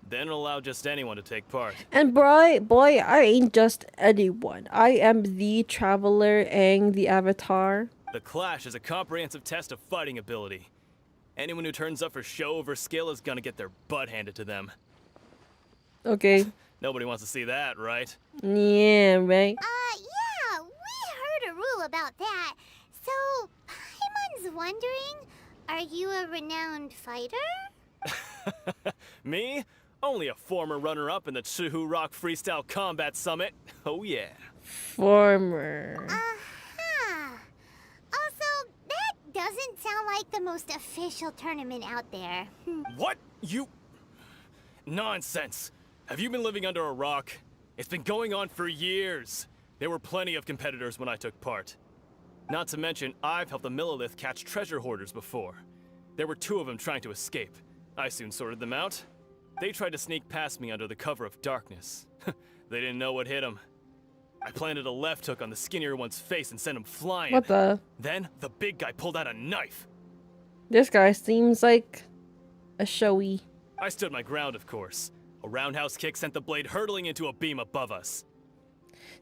Then allow just anyone to take part. And boy, I ain't just anyone. I am the traveler, Aang, the avatar. The Clash is a comprehensive test of fighting ability. Anyone who turns up for show over skill is gonna get their butt handed to them. Okay. Nobody wants to see that, right? Yeah, right. Yeah, we heard a rule about that. So, Paimon's wondering, are you a renowned fighter? Me? Only a former runner-up in the Chihu Rock Freestyle Combat Summit. Oh yeah. Former. Uh-huh. Also, that doesn't sound like the most official tournament out there. What? You... Nonsense. Have you been living under a rock? It's been going on for years. There were plenty of competitors when I took part. Not to mention, I've helped the Millilith catch treasure hoarders before. There were 2 of them trying to escape. I soon sorted them out. They tried to sneak past me under the cover of darkness. They didn't know what hit them. I planted a left hook on the skinnier one's face and sent him flying. What the? Then, the big guy pulled out a knife. This guy seems like a showy. I stood my ground, of course. A roundhouse kick sent the blade hurtling into a beam above us.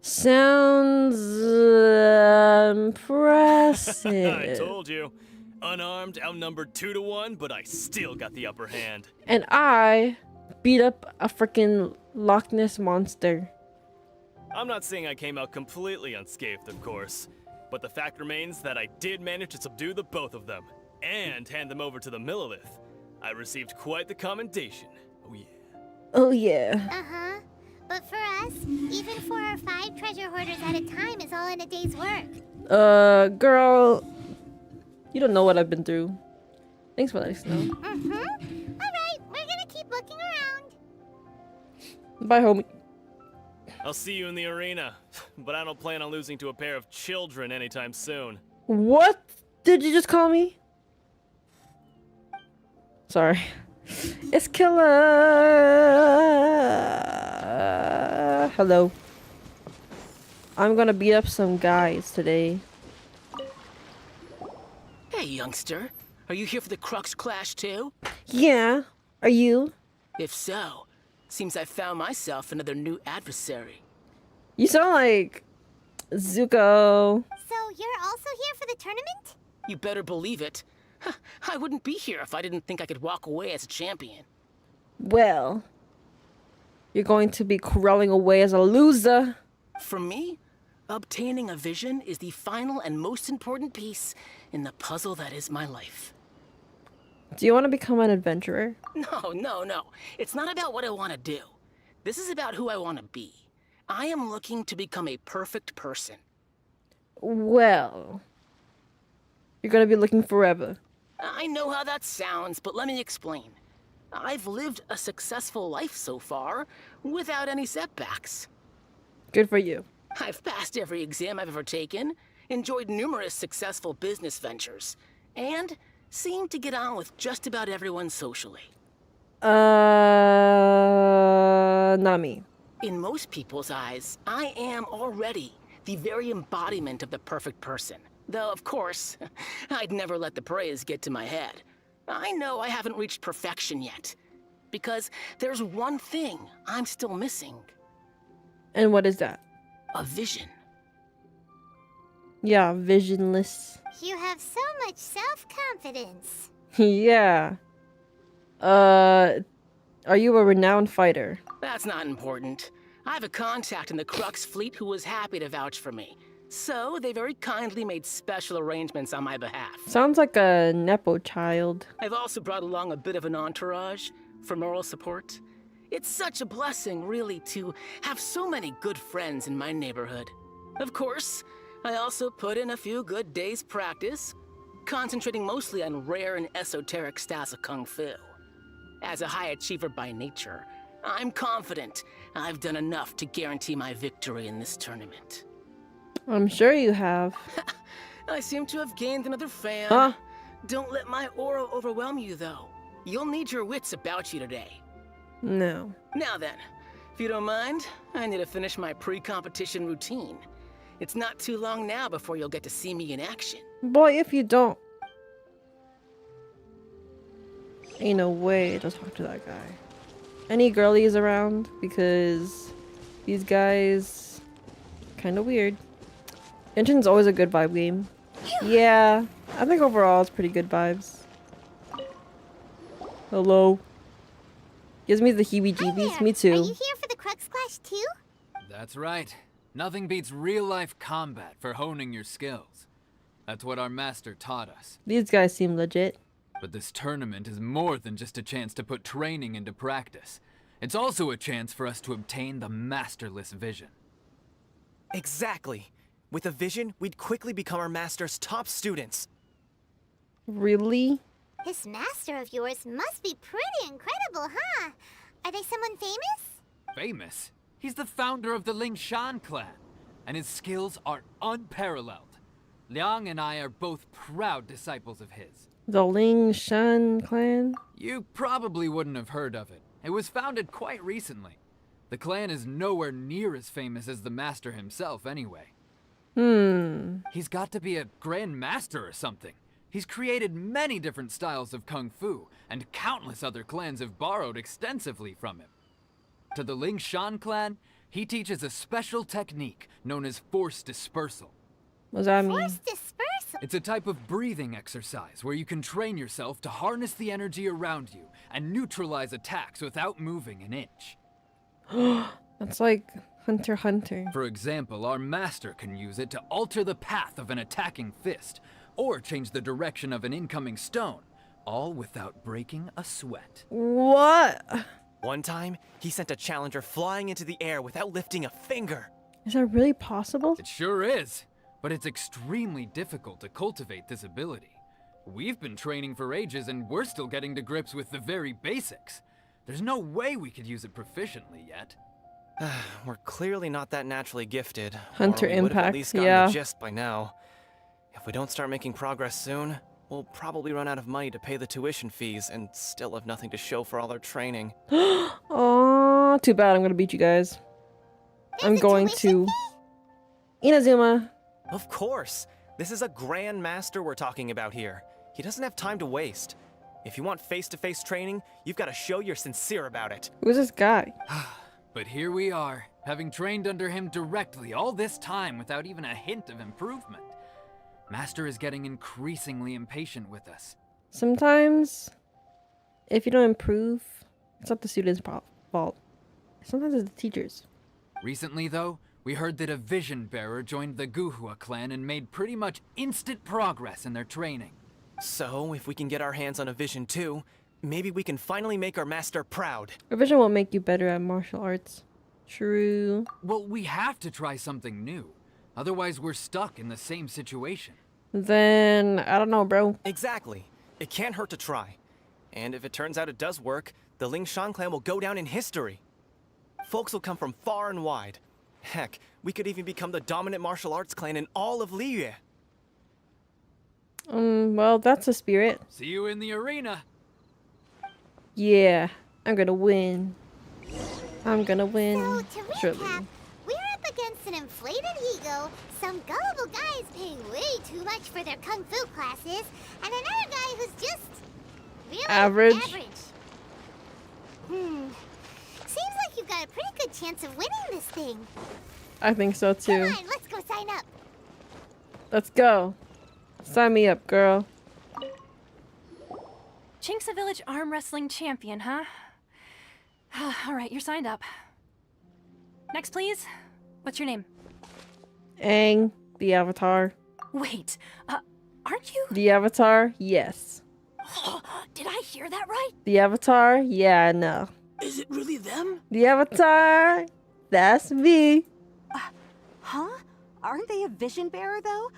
Sounds impressive. I told you. Unarmed, outnumbered 2 to 1, but I still got the upper hand. And I beat up a freaking Loch Ness monster. I'm not saying I came out completely unscathed, of course, but the fact remains that I did manage to subdue the both of them, and hand them over to the Millilith. I received quite the commendation. Oh yeah. Oh yeah. Uh-huh. But for us, even 4 or 5 treasure hoarders at a time is all in a day's work. Girl, you don't know what I've been through. Thanks for letting us know. Mm-hmm. Alright, we're gonna keep looking around. Bye, homie. I'll see you in the arena, but I don't plan on losing to a pair of children anytime soon. What did you just call me? Sorry. It's killer. Hello. I'm gonna beat up some guys today. Hey, youngster. Are you here for the Crux Clash too? Yeah. Are you? If so, seems I found myself another new adversary. You sound like Zuko. So you're also here for the tournament? You better believe it. I wouldn't be here if I didn't think I could walk away as a champion. Well, you're going to be crawling away as a loser. For me, obtaining a vision is the final and most important piece in the puzzle that is my life. Do you want to become an adventurer? No. It's not about what I want to do. This is about who I want to be. I am looking to become a perfect person. Well, you're going to be looking forever. I know how that sounds, but let me explain. I've lived a successful life so far, without any setbacks. Good for you. I've passed every exam I've ever taken, enjoyed numerous successful business ventures, and seemed to get on with just about everyone socially. Not me. In most people's eyes, I am already the very embodiment of the perfect person. Though, of course, I'd never let the praise get to my head. I know I haven't reached perfection yet, because there's one thing I'm still missing. And what is that? A vision. Yeah, visionless. You have so much self-confidence. Yeah. Are you a renowned fighter? That's not important. I have a contact in the Crux fleet who was happy to vouch for me. So, they very kindly made special arrangements on my behalf. Sounds like a Nepo child. I've also brought along a bit of an entourage for moral support. It's such a blessing, really, to have so many good friends in my neighborhood. Of course, I also put in a few good days' practice, concentrating mostly on rare and esoteric styles of Kung Fu. As a high achiever by nature, I'm confident I've done enough to guarantee my victory in this tournament. I'm sure you have. I seem to have gained another fan. Huh? Don't let my aura overwhelm you, though. You'll need your wits about you today. No. Now then, if you don't mind, I need to finish my pre-competition routine. It's not too long now before you'll get to see me in action. Boy, if you don't. Ain't no way to talk to that guy. Any girlies around? Because these guys kind of weird. Genshin's always a good vibe game. Yeah, I think overall it's pretty good vibes. Hello. Gives me the heebie-jeebies. Me too. Are you here for the Crux Clash too? That's right. Nothing beats real-life combat for honing your skills. That's what our master taught us. These guys seem legit. But this tournament is more than just a chance to put training into practice. It's also a chance for us to obtain the masterless vision. Exactly. With a vision, we'd quickly become our master's top students. Really? This master of yours must be pretty incredible, huh? Are they someone famous? Famous? He's the founder of the Lingshan clan, and his skills are unparalleled. Liang and I are both proud disciples of his. The Lingshan clan? You probably wouldn't have heard of it. It was founded quite recently. The clan is nowhere near as famous as the master himself anyway. He's got to be a grand master or something. He's created many different styles of kung fu, and countless other clans have borrowed extensively from him. To the Lingshan clan, he teaches a special technique known as force dispersal. What does that mean? Force dispersal? It's a type of breathing exercise where you can train yourself to harness the energy around you and neutralize attacks without moving an inch. That's like Hunter x Hunter. For example, our master can use it to alter the path of an attacking fist, or change the direction of an incoming stone, all without breaking a sweat. What? One time, he sent a challenger flying into the air without lifting a finger. Is that really possible? It sure is, but it's extremely difficult to cultivate this ability. We've been training for ages and we're still getting to grips with the very basics. There's no way we could use it proficiently yet. We're clearly not that naturally gifted. Hunter or we would have Impact, at least gotten yeah. the gist by now. If we don't start making progress soon, we'll probably run out of money to pay the tuition fees and still have nothing to show for all our training. Aw, too bad. I'm gonna beat you guys. I'm going to Inazuma. Of course. This is a grand master we're talking about here. He doesn't have time to waste. If you want face-to-face training, you've got to show you're sincere about it. Who's this guy? But here we are, having trained under him directly all this time without even a hint of improvement. Master is getting increasingly impatient with us. Sometimes, if you don't improve, it's not the student's fault. Sometimes it's the teacher's. Recently, though, we heard that a vision bearer joined the Guhua clan and made pretty much instant progress in their training. So, if we can get our hands on a vision too, maybe we can finally make our master proud. A vision will make you better at martial arts. True. Well, we have to try something new. Otherwise, we're stuck in the same situation. Then, I don't know, bro. Exactly. It can't hurt to try. And if it turns out it does work, the Lingshan clan will go down in history. Folks will come from far and wide. Heck, we could even become the dominant martial arts clan in all of Liyue. Well, that's a spirit. See you in the arena. Yeah, I'm gonna win. I'm gonna win. So, to Surely. recap, we're up against an inflated ego, some gullible guys paying way too much for their kung fu classes, and another guy who's just really Average. Seems like you've got a pretty good chance of winning this thing. I think so too. Come on, let's go sign up. Let's go. Sign me up, girl. Chinksa Village arm wrestling champion, huh? All right, you're signed up. Next, please. What's your name? Aang, the Avatar. Wait, aren't you? The Avatar? Yes. Did I hear that right? The Avatar? Yeah, I know. Is it really them? The Avatar? That's me. Huh? Aren't they a vision bearer, though?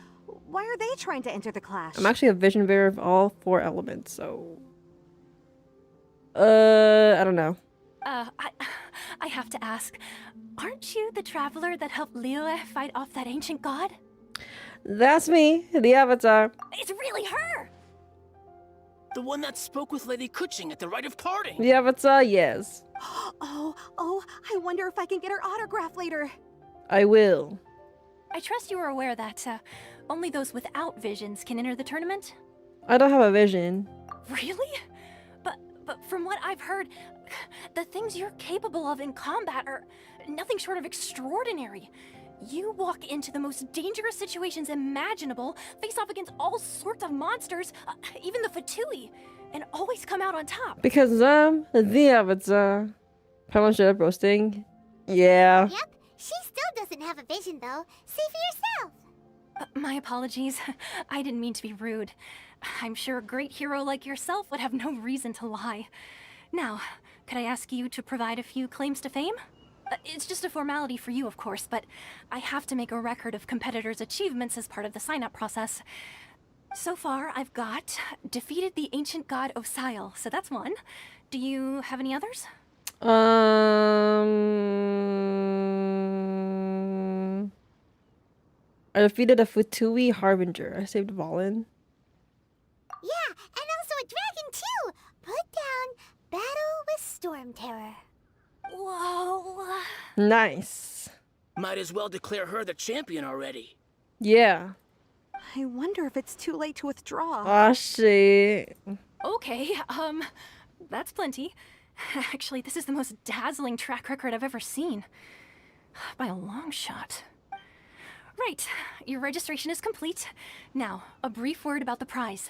Why are they trying to enter the clash? I'm actually a vision bearer of all 4 elements, so... I don't know. I have to ask, aren't you the traveler that helped Liyue fight off that ancient god? That's me, the Avatar. It's really her! The one that spoke with Lady Kuching at the rite of parting. The Avatar, yes. Oh, I wonder if I can get her autograph later. I will. I trust you are aware that only those without visions can enter the tournament? I don't have a vision. Really? But from what I've heard, the things you're capable of in combat are nothing short of extraordinary. You walk into the most dangerous situations imaginable, face off against all sorts of monsters, even the Fatui, and always come out on top. Because I'm the Avatar. How straight up roasting? Yeah. Yep, she still doesn't have a vision though. See for yourself. My apologies. I didn't mean to be rude. I'm sure a great hero like yourself would have no reason to lie. Now, could I ask you to provide a few claims to fame? It's just a formality for you, of course, but I have to make a record of competitors' achievements as part of the sign-up process. So far, I've got defeated the ancient god Osile, so that's one. Do you have any others? I defeated a Futui Harbinger. I saved Valen. Yeah, and also a dragon too! Put down Battle with Storm Terror. Whoa. Nice. Might as well declare her the champion already. Yeah. I wonder if it's too late to withdraw. Aw, shit. Okay, that's plenty. Actually, this is the most dazzling track record I've ever seen. By a long shot. Right, your registration is complete. Now, a brief word about the prize.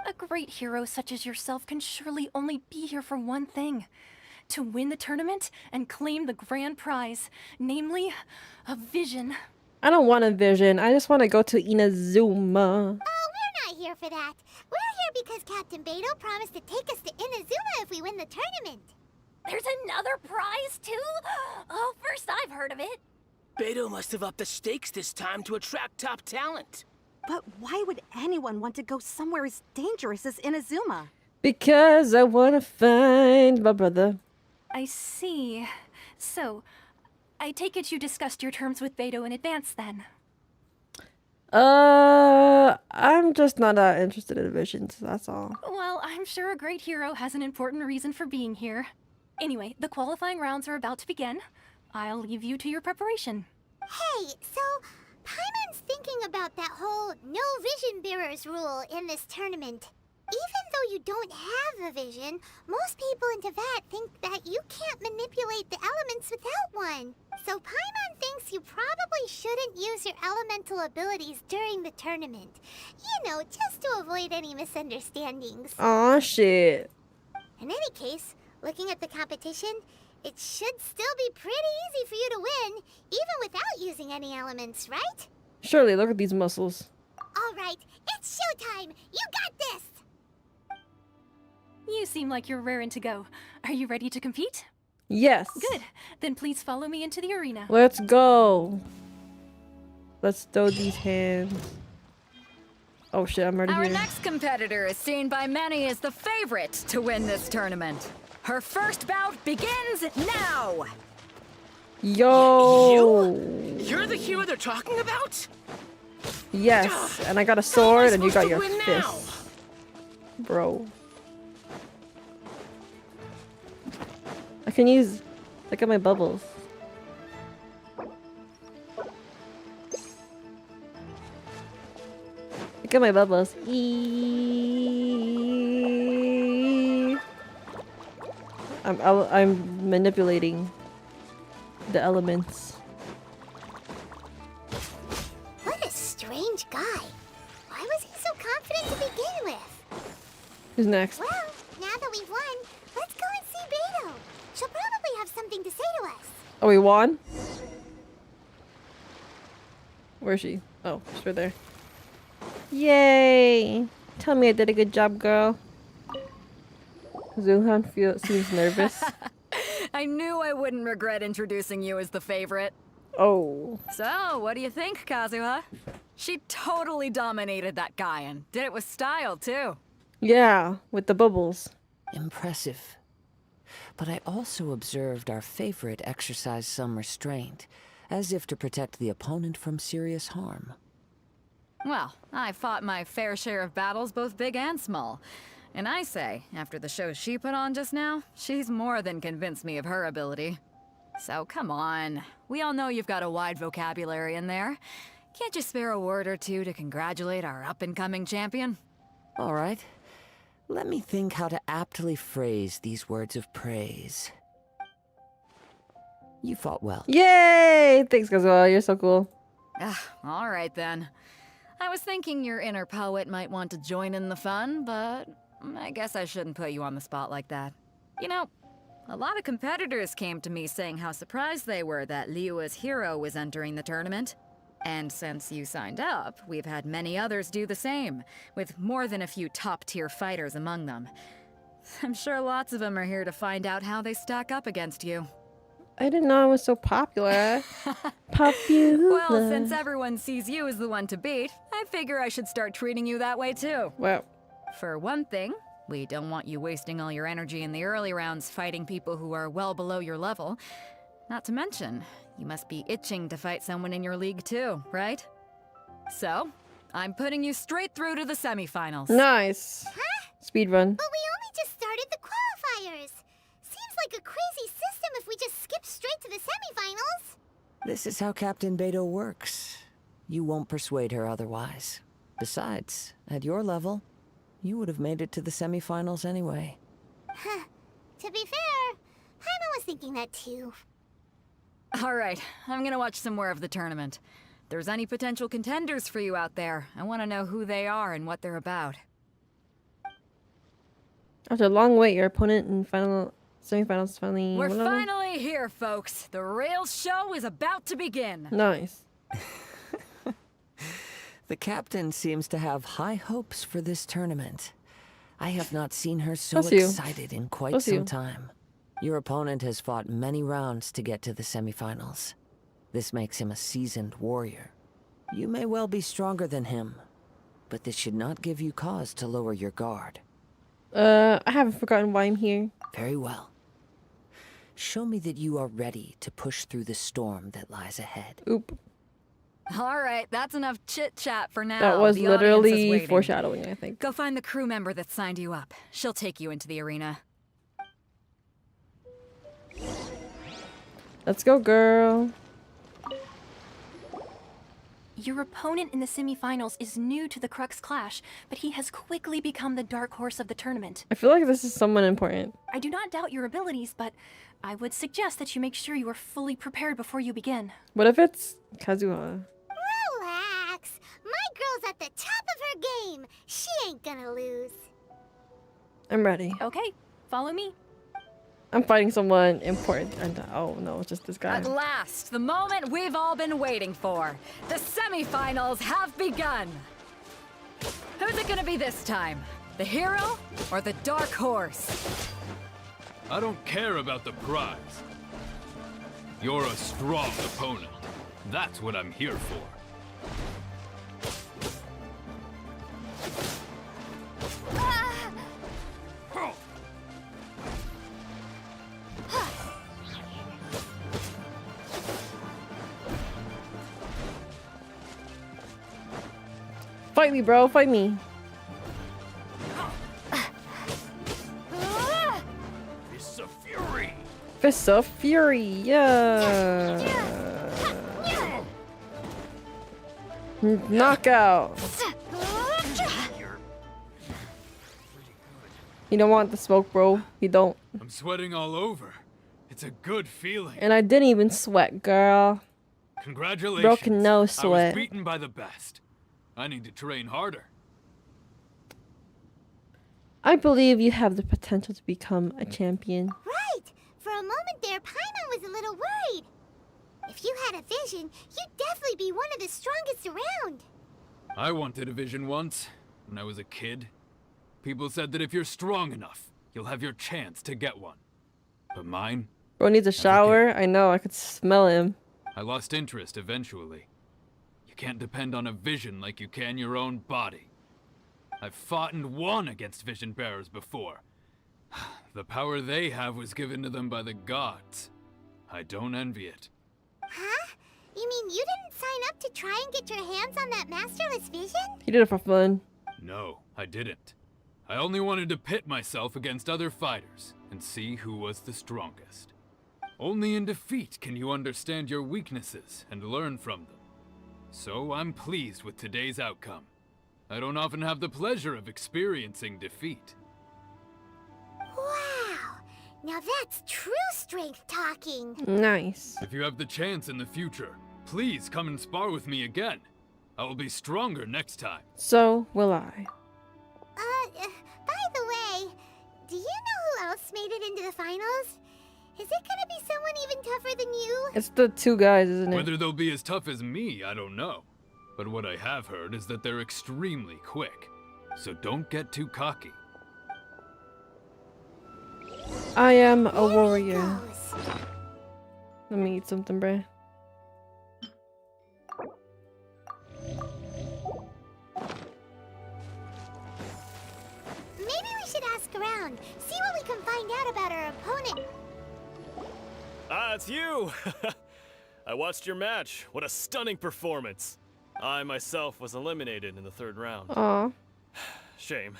A great hero such as yourself can surely only be here for one thing. To win the tournament and claim the grand prize, namely, a vision. I don't want a vision. I just want to go to Inazuma. Oh, we're not here for that. We're here because Captain Beidou promised to take us to Inazuma if we win the tournament. There's another prize, too? Oh, first I've heard of it. Beidou must have upped the stakes this time to attract top talent. But why would anyone want to go somewhere as dangerous as Inazuma? Because I want to find my brother. I see. So, I take it you discussed your terms with Beidou in advance, then? I'm just not that interested in visions, that's all. Well, I'm sure a great hero has an important reason for being here. Anyway, the qualifying rounds are about to begin. I'll leave you to your preparation. Hey, so Paimon's thinking about that whole no vision bearers rule in this tournament. Even though you don't have a vision, most people in Teyvat think that you can't manipulate the elements without one. So Paimon thinks you probably shouldn't use your elemental abilities during the tournament. You know, just to avoid any misunderstandings. Aw, shit. In any case, looking at the competition, it should still be pretty easy for you to win, even without using any elements, right? Surely, look at these muscles. All right, it's showtime! You got this! You seem like you're raring to go. Are you ready to compete? Yes. Good. Then please follow me into the arena. Let's go. Let's throw these hands. Oh shit, I'm already Our here. next competitor is seen by many as the favorite to win this tournament. Her first bout begins now! Yo! You're the hero they're talking about? Yes, and I got a sword and you got your fist. Bro. I can use... Look at my bubbles. Look at my bubbles. I'm manipulating the elements. What a strange strange guy. Why was he so confident to begin with? Who's next? Well, now that we've won, let's go and see Beto. She'll probably have something to say to us. Oh, we won? Where is she? Oh, she's right there. Yay! Tell me I did a good job, girl. Zulhan seems nervous. I knew I wouldn't regret introducing you as the favorite. Oh. So, what do you think, Kazuha? She totally dominated that guy and did it with style, too. Yeah, with the bubbles. Impressive. But I also observed our favorite exercise some restraint, as if to protect the opponent from serious harm. Well, I fought my fair share of battles, both big and small. And I say, after the show she put on just now, she's more than convinced me of her ability. So come on, we all know you've got a wide vocabulary in there. Can't you spare a word or two to congratulate our up-and-coming champion? All right. Let me think how to aptly phrase these words of praise. You fought well. Yay! Thanks, Kazuha. You're so cool. All right then. I was thinking your inner poet might want to join in the fun, but I guess I shouldn't put you on the spot like that. You know, a lot of competitors came to me saying how surprised they were that Liyue's hero was entering the tournament. And since you signed up, we've had many others do the same, with more than a few top-tier fighters among them. I'm sure lots of them are here to find out how they stack up against you. I didn't know I was so popular. Popular. Well, since everyone sees you as the one to beat, I figure I should start treating you that way too. Well. For one thing, we don't want you wasting all your energy in the early rounds fighting people who are well below your level. Not to mention, you must be itching to fight someone in your league too, right? So, I'm putting you straight through to the semifinals. Nice. Huh? Speed run. But we only just started the qualifiers. Seems like a crazy system if we just skip straight to the semifinals. This is how Captain Beto works. You won't persuade her otherwise. Besides, at your level, you would have made it to the semifinals anyway. Huh. To be fair, Paimon was thinking that too. Alright, I'm gonna watch some more of the tournament. If there's any potential contenders for you out there, I want to know who they are and what they're about. After a long wait, your opponent in semifinals finally... We're finally here, folks. The real show is about to begin. Nice. The captain seems to have high hopes for this tournament. I have not seen her so excited in quite some time. Your opponent has fought many rounds to get to the semifinals. This makes him a seasoned warrior. You may well be stronger than him, but this should not give you cause to lower your guard. I haven't forgotten why I'm here. Very well. Show me that you are ready to push through the storm that lies ahead. Oop. Alright, that's enough chit-chat for now. That was The audience is literally waiting. foreshadowing, I think. Go find the crew member that signed you up. She'll take you into the arena. Let's go, girl. Your opponent in the semifinals is new to the Crux Clash, but he has quickly become the dark horse of the tournament. I feel like this is someone important. I do not doubt your abilities, but I would suggest that you make sure you are fully prepared before you begin. What if it's Kazuha? Relax. My girl's at the top of her game. She ain't gonna lose. I'm ready. Okay, follow me. I'm fighting someone important. And oh no, it's just this guy. At last, the moment we've all been waiting for. The semifinals have begun. Who's it gonna be this time? The hero or the dark horse? I don't care about the prize. You're a strong opponent. That's what I'm here for. Fight me, bro. Fight me. Fists of Fury. Fists of Fury. Yeah. Knockout. You don't want the smoke, bro. You don't. I'm sweating all over. It's a good feeling. And I didn't even sweat, girl. Congratulations. Broken nose I sweat. was beaten by the best. I need to train harder. I believe you have the potential to become a champion. Right! For a moment there, Paimon was a little worried. If you had a vision, you'd definitely be one of the strongest around. I wanted a vision once, when I was a kid. People said that if you're strong enough, you'll have your chance to get one. But mine? Bro needs a shower. I know, I could smell him. I lost interest eventually. You can't depend on a vision like you can your own body. I've fought and won against vision bearers before. The power they have was given to them by the gods. I don't envy it. Huh? You mean you didn't sign up to try and get your hands on that masterless vision? He did it for fun. No, I didn't. I only wanted to pit myself against other fighters and see who was the strongest. Only in defeat can you understand your weaknesses and learn from them. So I'm pleased with today's outcome. I don't often have the pleasure of experiencing defeat. Wow! Now that's true strength talking. Nice. If you have the chance in the future, please come and spar with me again. I will be stronger next time. So will I. By the way, do you know who else made it into the finals? Is it gonna be someone even tougher than you? It's the two guys, isn't it? Whether they'll be as tough as me, I don't know. But what I have heard is that they're extremely quick. So don't get too cocky. I am a warrior. Let me eat something, bruh. Maybe we should ask around, see what we can find out about our opponent. Ah, it's you! I watched your match. What a stunning performance. I myself was eliminated in the third round. Aw. Shame.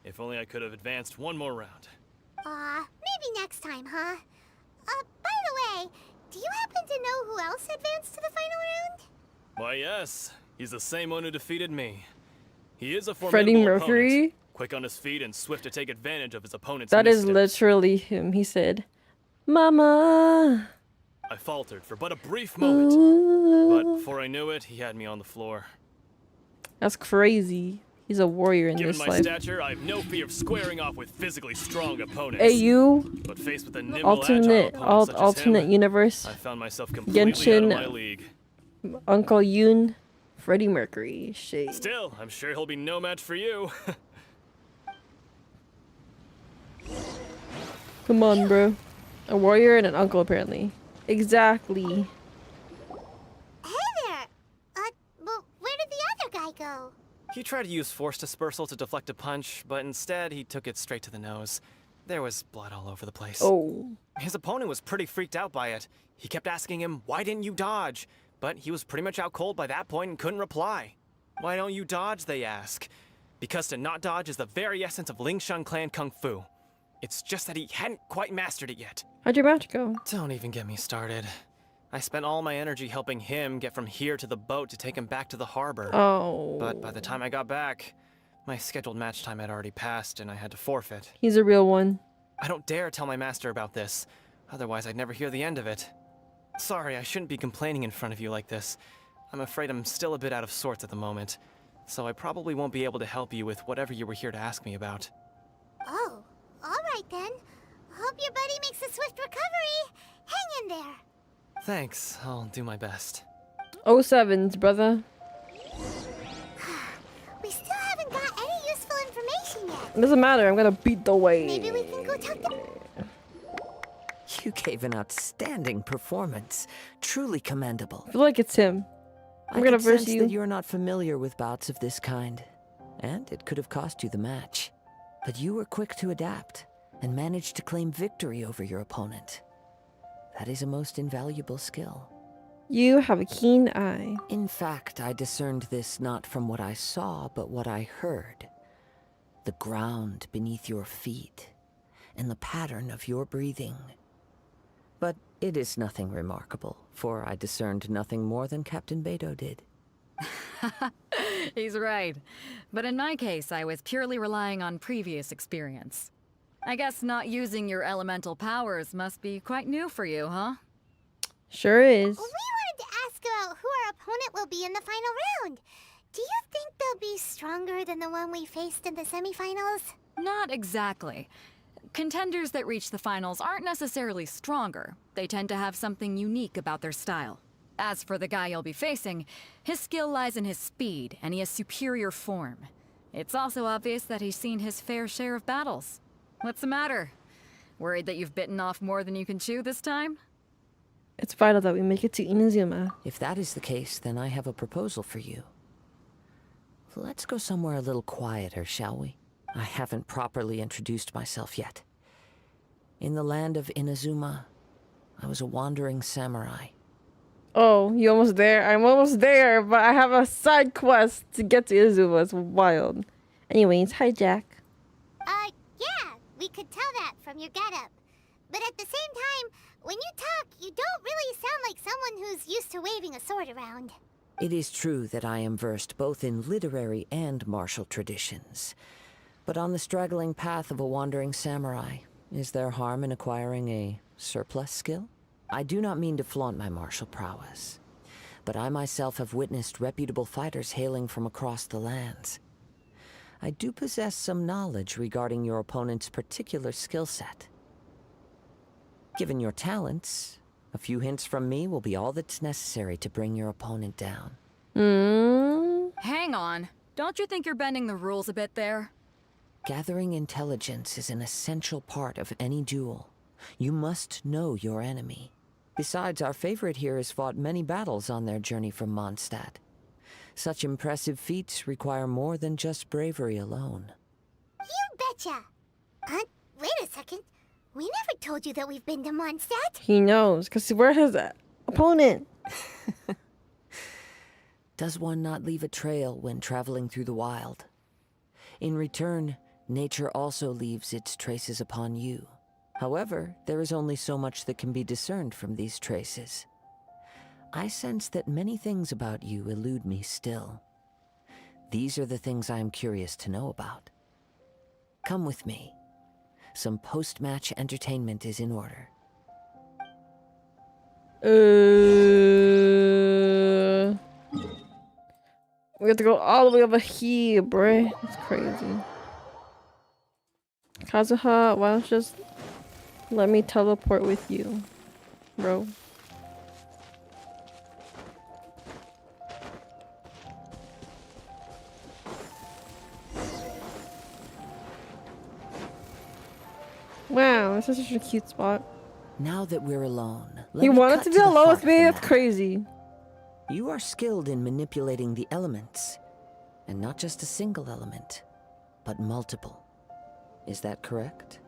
If only I could have advanced one more round. Maybe next time, huh? By the way, do you happen to know who else advanced to the final round? Why, yes. He's the same one who defeated me. He is a Freddie formidable Mercury? opponent, quick on his feet and swift to take advantage of his opponent's That is missteps. literally him. He said, Mama. I faltered for but a brief moment, but before I knew it, he had me on the floor. That's crazy. He's a warrior in Given this my life. stature, I have no fear of squaring off with physically strong opponents. Hey, you. But faced with a nimble, Alternate, agile opponent such as alternate him, universe. I found myself completely out of my league. Uncle Yoon, Freddie Mercury. Shit. Still, I'm sure he'll be no match for you. Come on, bro. A warrior and an uncle, apparently. Exactly. Hey there! Well, where did the other guy go? He tried to use force dispersal to deflect a punch, but instead he took it straight to the nose. There was blood all over the place. Oh. His opponent was pretty freaked out by it. He kept asking him, why didn't you dodge? But he was pretty much out cold by that point and couldn't reply. Why don't you dodge, they ask. Because to not dodge is the very essence of Lingshan clan kung fu. It's just that he hadn't quite mastered it yet. How'd your match go? Don't even get me started. I spent all my energy helping him get from here to the boat to take him back to the harbor. Oh. But by the time I got back, my scheduled match time had already passed and I had to forfeit. He's a real one. I don't dare tell my master about this, otherwise I'd never hear the end of it. Sorry, I shouldn't be complaining in front of you like this. I'm afraid I'm still a bit out of sorts at the moment, so I probably won't be able to help you with whatever you were here to ask me about. Oh, alright then. Hope your buddy makes a swift recovery. Hang in there. Thanks, I'll do my best. 07s, brother. We still haven't got any useful information yet. It doesn't matter, I'm gonna beat the way. Maybe we can go talk to... You gave an outstanding performance. Truly commendable. I feel like it's him. I'm I gonna can verse sense you. that you're not familiar with bouts of this kind, and it could have cost you the match. But you were quick to adapt and managed to claim victory over your opponent. That is a most invaluable skill. You have a keen eye. In fact, I discerned this not from what I saw, but what I heard. The ground beneath your feet, and the pattern of your breathing. But it is nothing remarkable, for I discerned nothing more than Captain Beto did. He's right. But in my case, I was purely relying on previous experience. I guess not using your elemental powers must be quite new for you, huh? Sure is. We wanted to ask about who our opponent will be in the final round. Do you think they'll be stronger than the one we faced in the semifinals? Not exactly. Contenders that reach the finals aren't necessarily stronger. They tend to have something unique about their style. As for the guy you'll be facing, his skill lies in his speed, and he has superior form. It's also obvious that he's seen his fair share of battles. What's the matter? Worried that you've bitten off more than you can chew this time? It's vital that we make it to Inazuma. If that is the case, then I have a proposal for you. Let's go somewhere a little quieter, shall we? I haven't properly introduced myself yet. In the land of Inazuma, I was a wandering samurai. Oh, you almost there? I'm almost there, but I have a side quest to get to Inazuma. It's wild. Anyways, hi Jack. Yeah, we could tell that from your getup. But at the same time, when you talk, you don't really sound like someone who's used to waving a sword around. It is true that I am versed both in literary and martial traditions. But on the straggling path of a wandering samurai, is there harm in acquiring a surplus skill? I do not mean to flaunt my martial prowess, but I myself have witnessed reputable fighters hailing from across the lands. I do possess some knowledge regarding your opponent's particular skill set. Given your talents, a few hints from me will be all that's necessary to bring your opponent down. Hang on. Don't you think you're bending the rules a bit there? Gathering intelligence is an essential part of any duel. You must know your enemy. Besides, our favorite here has fought many battles on their journey from Mondstadt. Such impressive feats require more than just bravery alone. You betcha! Wait a second. We never told you that we've been to Mondstadt. He knows, because we're his opponent. Does one not leave a trail when traveling through the wild? In return, nature also leaves its traces upon you. However, there is only so much that can be discerned from these traces. I sense that many things about you elude me still. These are the things I am curious to know about. Come with me. Some post-match entertainment is in order. We have to go all the way over here, bruh. That's crazy. Kazuha, why don't you just let me teleport with you, bro? Wow, this is such a cute spot. Now that we're alone, You wanted to be alone with me? That's crazy. You are skilled in manipulating the elements. And not just a single element, but multiple. Is that correct?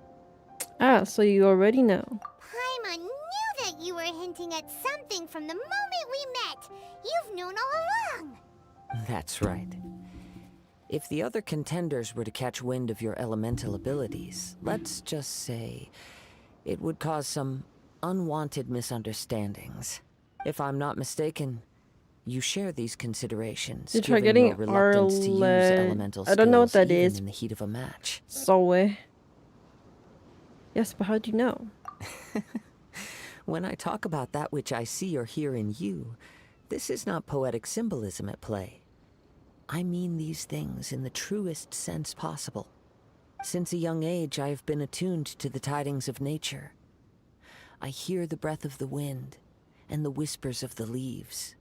Ah, so you already know. Paimon knew that you were hinting at something from the moment we met. You've known all along. That's right. If the other contenders were to catch wind of your elemental abilities, let's just say, it would cause some unwanted misunderstandings. If I'm not mistaken, you share these considerations. You try given getting your reluctance to use Arlet. elemental I don't know what skills that even is. in the heat of a match. So, yes, but how do you know? When I talk about that which I see or hear in you, this is not poetic symbolism at play. I mean these things in the truest sense possible. Since a young age, I have been attuned to the tidings of nature. I hear the breath of the wind and the whispers of the leaves.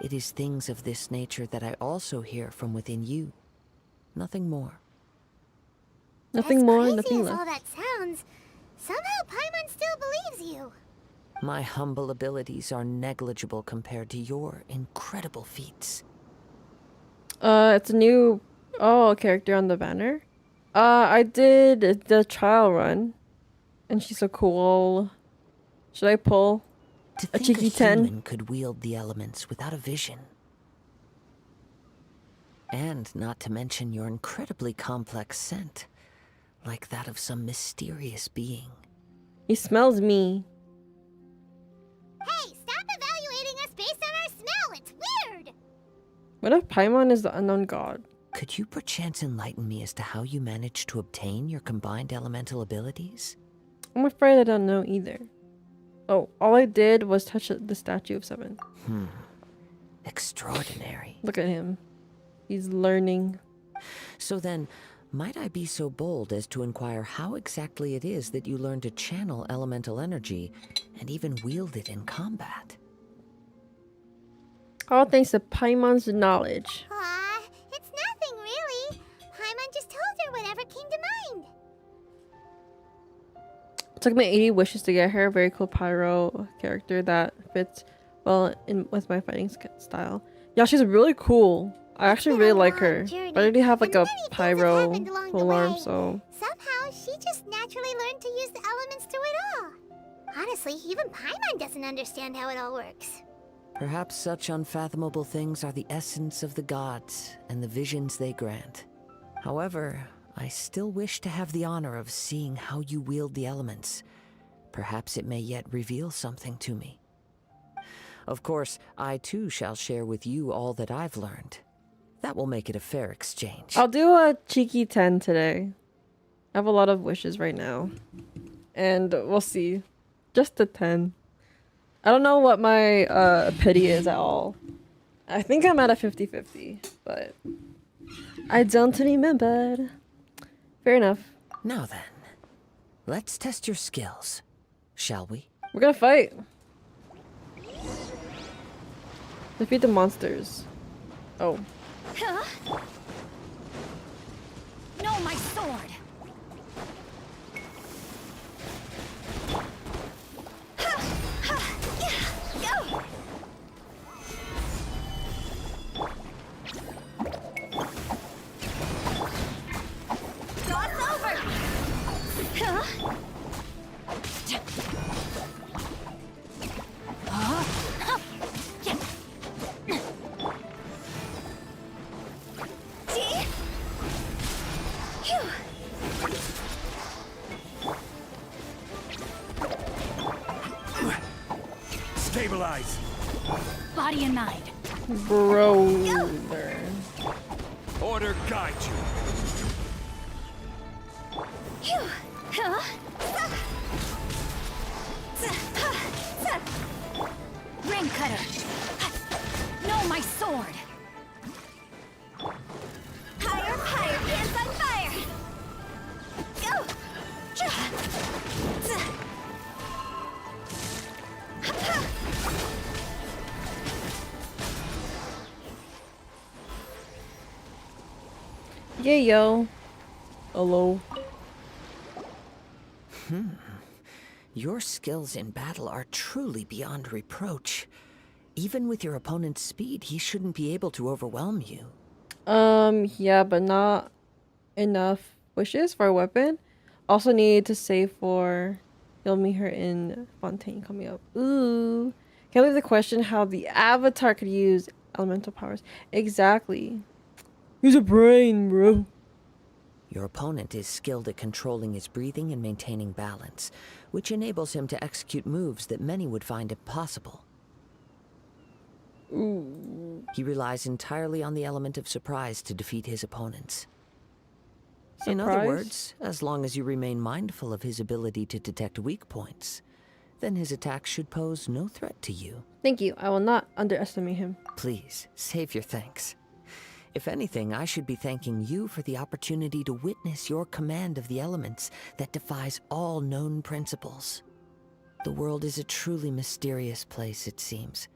It is things of this nature that I also hear from within you. Nothing more. Nothing more, Crazy nothing as less. all that sounds, somehow Paimon still believes you. My humble abilities are negligible compared to your incredible feats. It's a new character on the banner. I did the trial run, and she's so cool. Should I pull To a think cheeky a 10? human could wield the elements without a vision. And not to mention your incredibly complex scent, like that of some mysterious being. He smells me. Hey, stop evaluating us based on our smell. It's weird. What if Paimon is the unknown god? Could you perchance enlighten me as to how you managed to obtain your combined elemental abilities? I'm afraid I don't know either. Oh, all I did was touch the statue of 7. Extraordinary. Look at him. He's learning. So then, might I be so bold as to inquire how exactly it is that you learn to channel elemental energy and even wield it in combat? All thanks to Paimon's knowledge. Aw, it's nothing really. Paimon just told her whatever came to mind. It took me 80 wishes to get her. Very cool pyro character that fits well in with my fighting style. Yeah, she's really cool. I actually really like her. But I already have like a pyro full arm, so. Somehow, she just naturally learned to use the elements through it all. Honestly, even Paimon doesn't understand how it all works. Perhaps such unfathomable things are the essence of the gods and the visions they grant. However, I still wish to have the honor of seeing how you wield the elements. Perhaps it may yet reveal something to me. Of course, I too shall share with you all that I've learned. That will make it a fair exchange. I'll do a cheeky 10 today. I have a lot of wishes right now. And we'll see. Just a 10. I don't know what my pity is at all. I think I'm at a 50-50, but I don't remember. Fair enough. Now then, let's test your skills, shall we? We're gonna fight. Defeat the monsters. Oh. Huh? No, my sword! Go! Cross over! Huh? Stabilize. Body and mind. Brother. Order guide you. Huh? Ring cutter. No, my sword. Higher, higher, hands on fire. Go. Yeah, yo. Hello. Your skills in battle are truly beyond reproach. Even with your opponent's speed, he shouldn't be able to overwhelm you. Yeah, but not enough wishes for a weapon. Also need to save for he'll meet her in Fontaine coming up. Ooh. Can't leave the question how the avatar could use elemental powers. Exactly. Use a brain, bro. Your opponent is skilled at controlling his breathing and maintaining balance, which enables him to execute moves that many would find impossible. Ooh. He relies entirely on the element of surprise to defeat his opponents. In other Surprise? words, as long as you remain mindful of his ability to detect weak points, then his attacks should pose no threat to you. Thank you. I will not underestimate him. Please, save your thanks. If anything, I should be thanking you for the opportunity to witness your command of the elements that defies all known principles. The world is a truly mysterious place, it seems,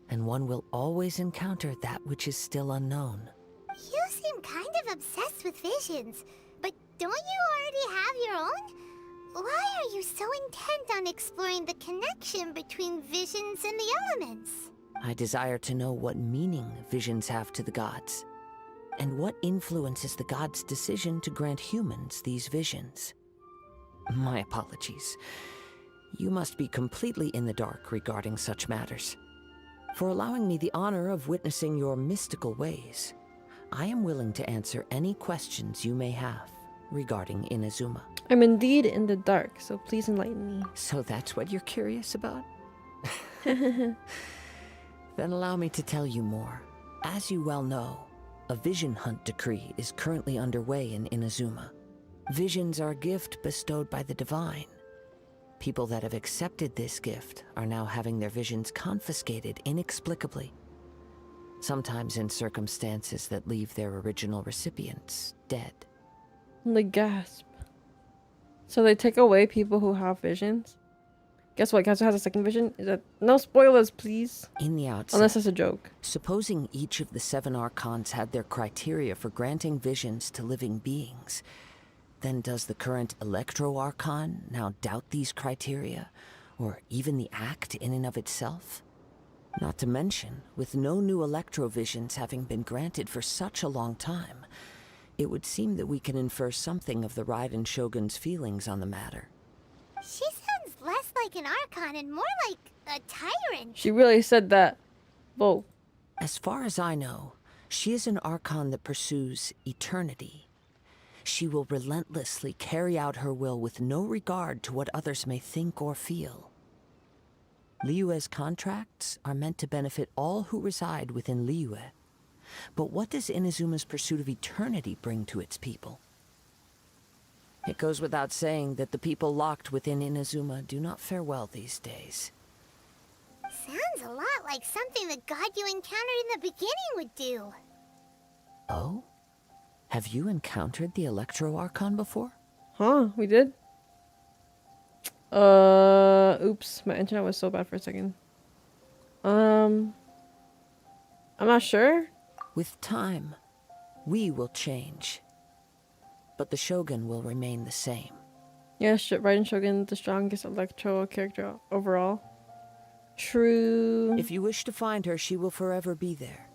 and one will always encounter that which is still unknown. You seem kind of obsessed with visions, but don't you already have your own? Why are you so intent on exploring the connection between visions and the elements? I desire to know what meaning visions have to the gods, and what influences the gods' decision to grant humans these visions. My apologies. You must be completely in the dark regarding such matters. For allowing me the honor of witnessing your mystical ways, I am willing to answer any questions you may have regarding Inazuma. I'm indeed in the dark, so please enlighten me. So that's what you're curious about? Then allow me to tell you more. As you well know, a vision hunt decree is currently underway in Inazuma. Visions are a gift bestowed by the divine. People that have accepted this gift are now having their visions confiscated inexplicably. sometimes in circumstances that leave their original recipients dead. Like, gasp. So they take away people who have visions? Guess what? Kazuha has a second vision? Is that no spoilers, please? In the outset, Unless it's a joke. supposing each of the 7 Archons had their criteria for granting visions to living beings, then does the current Electro Archon now doubt these criteria, or even the act in and of itself? Not to mention, with no new Electrovisions having been granted for such a long time, it would seem that we can infer something of the Raiden Shogun's feelings on the matter. She sounds less like an Archon and more like a tyrant. She really said that. Whoa. As far as I know, she is an Archon that pursues eternity. She will relentlessly carry out her will with no regard to what others may think or feel. Liyue's contracts are meant to benefit all who reside within Liyue. But what does Inazuma's pursuit of eternity bring to its people? It goes without saying that the people locked within Inazuma do not fare well these days. Sounds a lot like something the god you encountered in the beginning would do. Oh? Have you encountered the Electro Archon before? Huh, we did? Oops, my internet was so bad for a second. I'm not sure. With time, we will change. But the Shogun will remain the same. Yeah, Raiden Shogun, the strongest Electro character overall. True. If you wish to find her, she will forever be there.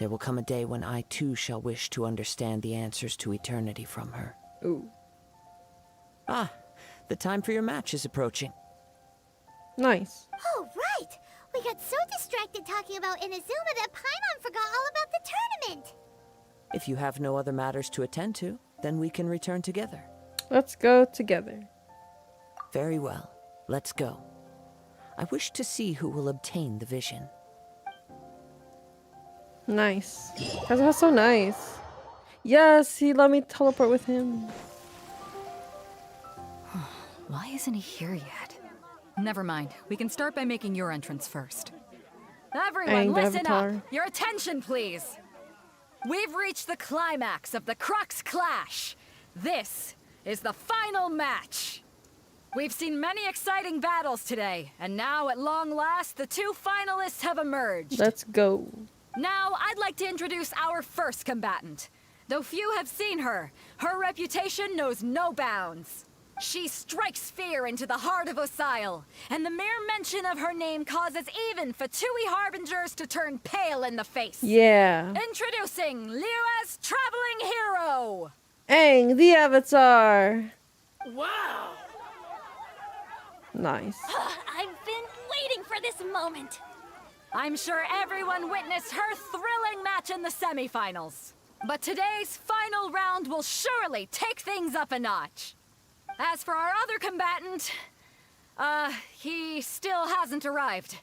There will come a day when I too shall wish to understand the answers to eternity from her. Ooh. Ah, the time for your match is approaching. Nice. Oh, right! We got so distracted talking about Inazuma that Paimon forgot all about the tournament! If you have no other matters to attend to, then we can return together. Let's go together. Very well. Let's go. I wish to see who will obtain the vision. Nice. Kazuha's so nice. Yes, he let me teleport with him. Why isn't he here yet? Never mind. We can start by making your entrance first. Everyone, Aang, the listen Avatar. up! Your attention, please! We've reached the climax of the Crux Clash. This is the final match. We've seen many exciting battles today, and now at long last, the 2 finalists have emerged. Let's go. Now, I'd like to introduce our first combatant. Though few have seen her, her reputation knows no bounds. She strikes fear into the heart of Osile, and the mere mention of her name causes even Fatui Harbingers to turn pale in the face. Yeah. Introducing Liyue's traveling hero! Aang, the Avatar. Wow! Nice. I've been waiting for this moment. I'm sure everyone witnessed her thrilling match in the semifinals. But today's final round will surely take things up a notch. As for our other combatant, he still hasn't arrived.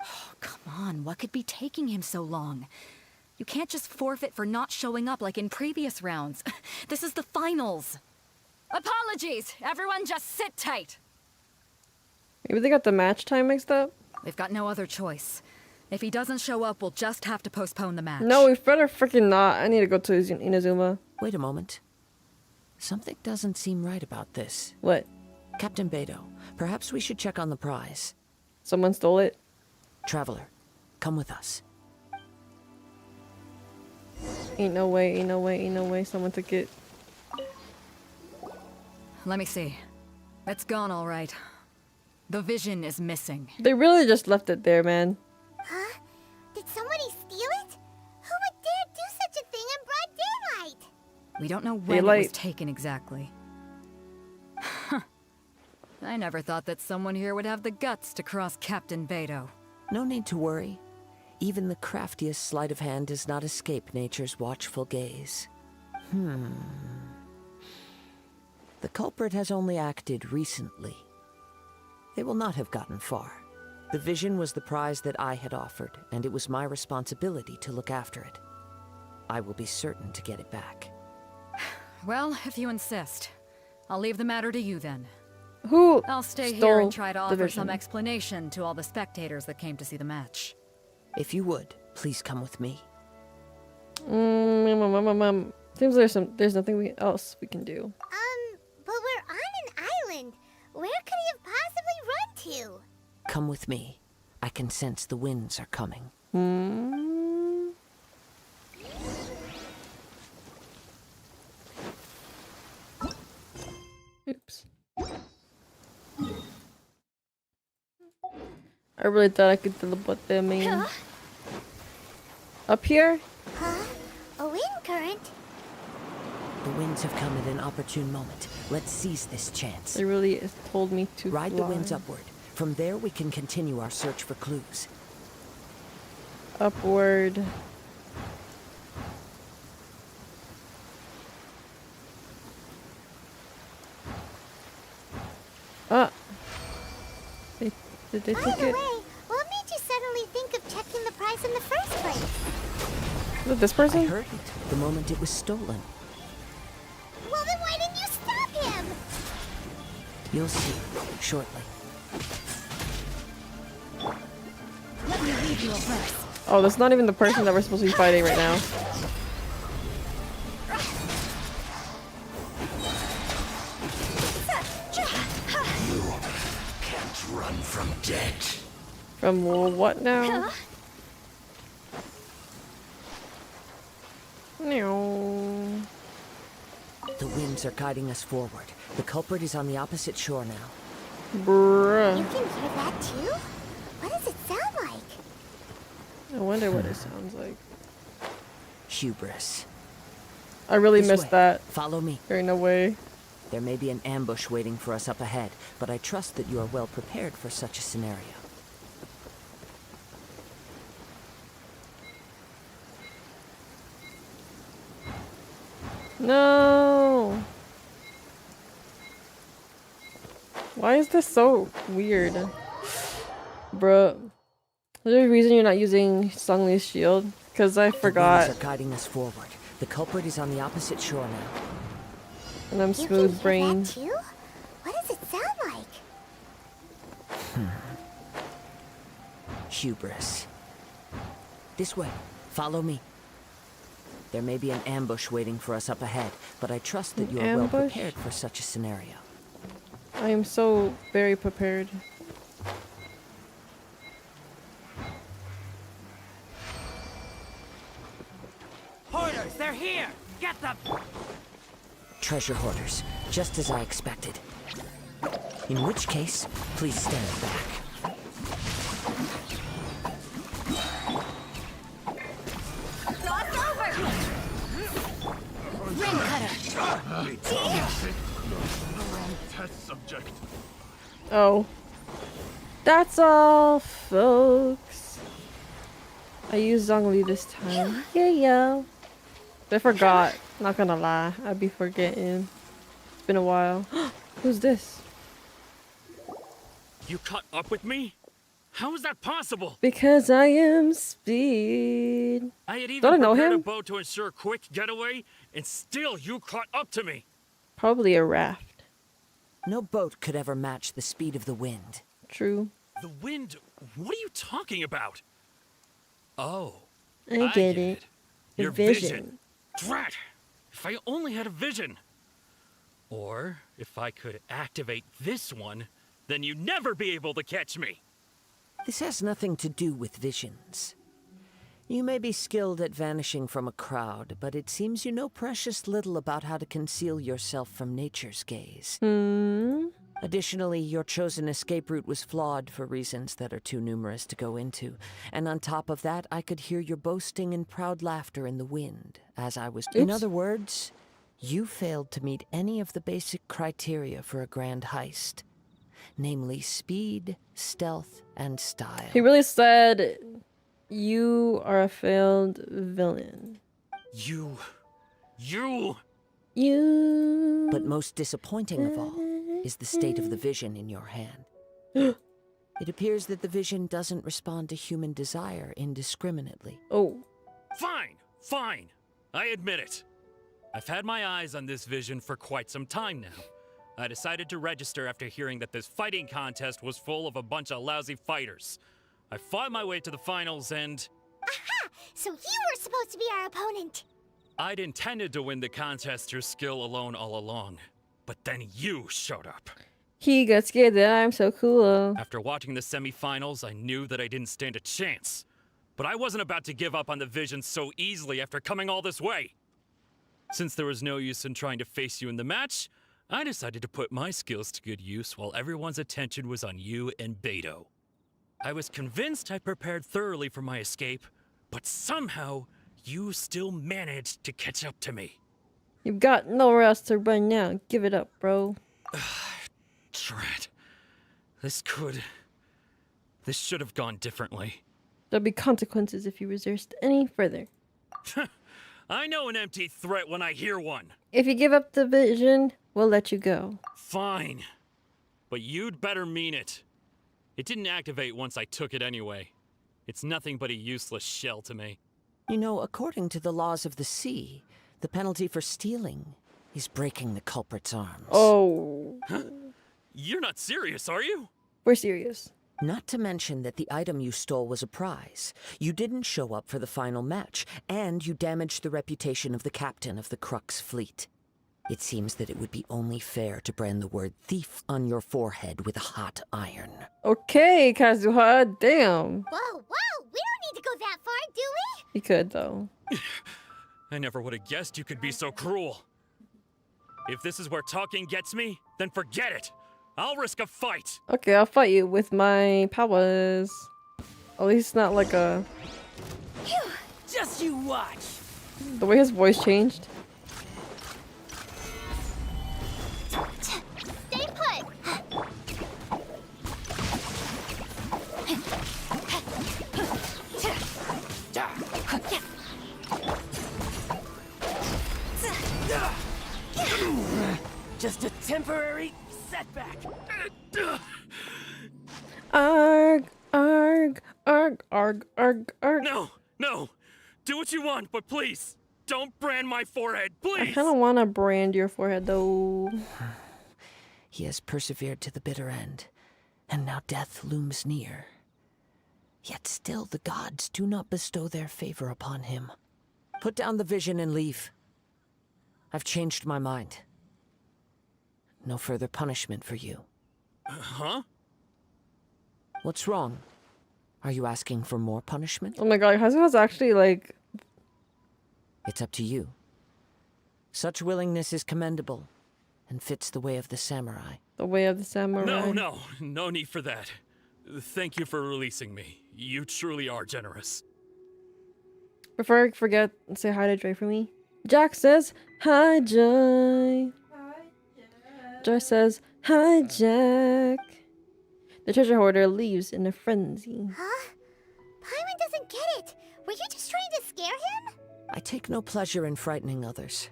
Oh, come on, what could be taking him so long? You can't just forfeit for not showing up like in previous rounds. This is the finals. Apologies, everyone just sit tight. Maybe they got the match time mixed up? We've got no other choice. If he doesn't show up, we'll just have to postpone the match. No, we better freaking not. I need to go to Inazuma. Wait a moment. Something doesn't seem right about this. What? Captain Beidou, perhaps we should check on the prize. Someone stole it? Traveler, come with us. Ain't no way, ain't no way, ain't no way someone took it. Let me see. It's gone all right. The vision is missing. They really just left it there, man. Huh? Did somebody steal it? Who would dare do such a thing in broad daylight? We don't know when it was taken exactly. I never thought that someone here would have the guts to cross Captain Beidou. No need to worry. Even the craftiest sleight of hand does not escape nature's watchful gaze. The culprit has only acted recently. They will not have gotten far. The vision was the prize that I had offered, and it was my responsibility to look after it. I will be certain to get it back. Well, if you insist. I'll leave the matter to you then. Who I'll stay stole here and try to the offer vision? some explanation to all the spectators that came to see the match. If you would, Please come with me. Seems there's nothing else we can do. But we're on an island. Where could he have possibly run to? Come with me. I can sense the winds are coming. Oops. I really thought I could teleport them in. Up here? Huh? A wind current? The winds have come at an opportune moment. Let's seize this chance. They really told me to ride fly. the winds upward. From there, we can continue our search for clues. Upward. Ah. Did they By take the it? way, what made you suddenly think of checking the price in the first place? Is it this person? I heard it the moment it was stolen. Well, then why didn't you stop him? You'll see shortly. Let me read you a verse. Oh, that's not even the person that we're supposed to be fighting right now. You can't run from death. From what now? No. The winds are guiding us forward. The culprit is on the opposite shore now. Bruh. You can hear that too? What does it sound like? I wonder what it sounds like. Hubris. I really This missed way. that. Follow me. There ain't no way. There may be an ambush waiting for us up ahead, but I trust that you are well prepared for such a scenario. No. Why is this so weird? Bruh. Is there a reason you're not using Sunglee's shield? Because I forgot. The winds are guiding us forward. The culprit is on the opposite shore now. And I'm You smooth can hear brain. that too? What does it sound like? Hubris. This way. Follow me. There may be an ambush waiting for us up ahead, but I trust that An you are well ambush? prepared for such a scenario. I am so very prepared. Hoarders, they're here! Get them! Treasure hoarders, just as I expected. In which case, please stand back. Ring cutter. Test subject. Oh. That's all, folks. I used Zhongli this time. Yeah. I forgot. Not gonna lie. I'd be forgetting. It's been a while. Who's this? You caught up with me? How is that possible? Because I am Speed. I had even Don't I know prepared a him? boat to ensure a quick getaway, and still you caught up to me. Probably a raft. No boat could ever match the speed of the wind. True. The wind? What are you talking about? Oh. I get it. Your vision. Drat! If I only had a vision. Or if I could activate this one, then you'd never be able to catch me. This has nothing to do with visions. You may be skilled at vanishing from a crowd, but it seems you know precious little about how to conceal yourself from nature's gaze. Additionally, your chosen escape route was flawed for reasons that are too numerous to go into. And on top of that, I could hear your boasting and proud laughter in the wind as I was... In Oops. other words, you failed to meet any of the basic criteria for a grand heist. Namely speed, stealth, and style. He really said, you are a failed villain. You... But most disappointing of all is the state of the vision in your hand. It appears that the vision doesn't respond to human desire indiscriminately. Oh. Fine. I admit it. I've had my eyes on this vision for quite some time now. I decided to register after hearing that this fighting contest was full of a bunch of lousy fighters. I fought my way to the finals and... Aha! So you were supposed to be our opponent. I'd intended to win the contest through skill alone all along, but then you showed up. He got scared that I'm so cool. After watching the semifinals, I knew that I didn't stand a chance. But I wasn't about to give up on the vision so easily after coming all this way. Since there was no use in trying to face you in the match, I decided to put my skills to good use while everyone's attention was on you and Beto. I was convinced I prepared thoroughly for my escape, but somehow you still managed to catch up to me. You've got nowhere else to run now. Give it up, bro. Drat. This should have gone differently. There'll be consequences if you resist any further. I know an empty threat when I hear one. If you give up the vision, we'll let you go. Fine. But you'd better mean it. It didn't activate once I took it anyway. It's nothing but a useless shell to me. You know, according to the laws of the sea, the penalty for stealing is breaking the culprit's arms. Oh. Huh? You're not serious, are you? We're serious. Not to mention that the item you stole was a prize. You didn't show up for the final match, and you damaged the reputation of the captain of the Crux fleet. It seems that it would be only fair to brand the word thief on your forehead with a hot iron. Okay, Kazuha, damn. Whoa, whoa! We don't need to go that far, do we? You could, though. I never would have guessed you could be so cruel. If this is where talking gets me, then forget it. I'll risk a fight. Okay, I'll fight you with my powers. At least not like a... Phew, just you watch. The way his voice changed. Stay put. Just a temporary setback. Arg, arg, arg, arg, arg, arg. No, no. Do what you want, but please, don't brand my forehead, I please. kind of want to brand your forehead, though. He has persevered to the bitter end, and now death looms near. Yet still the gods do not bestow their favor upon him. Put down the vision and leave. I've changed my mind. No further punishment for you. Huh? What's wrong? Are you asking for more punishment? Oh my god, Kazuha's actually like... It's up to you. Such willingness is commendable, and fits the way of the samurai. The way of the samurai. No need for that. Thank you for releasing me. You truly are generous. Before I forget, say hi to Joy for me. Jack says, hi, Joy. Joy says, hi, Jack. The treasure hoarder leaves in a frenzy. Huh? Paimon doesn't get it. Were you just trying to scare him? I take no pleasure in frightening others.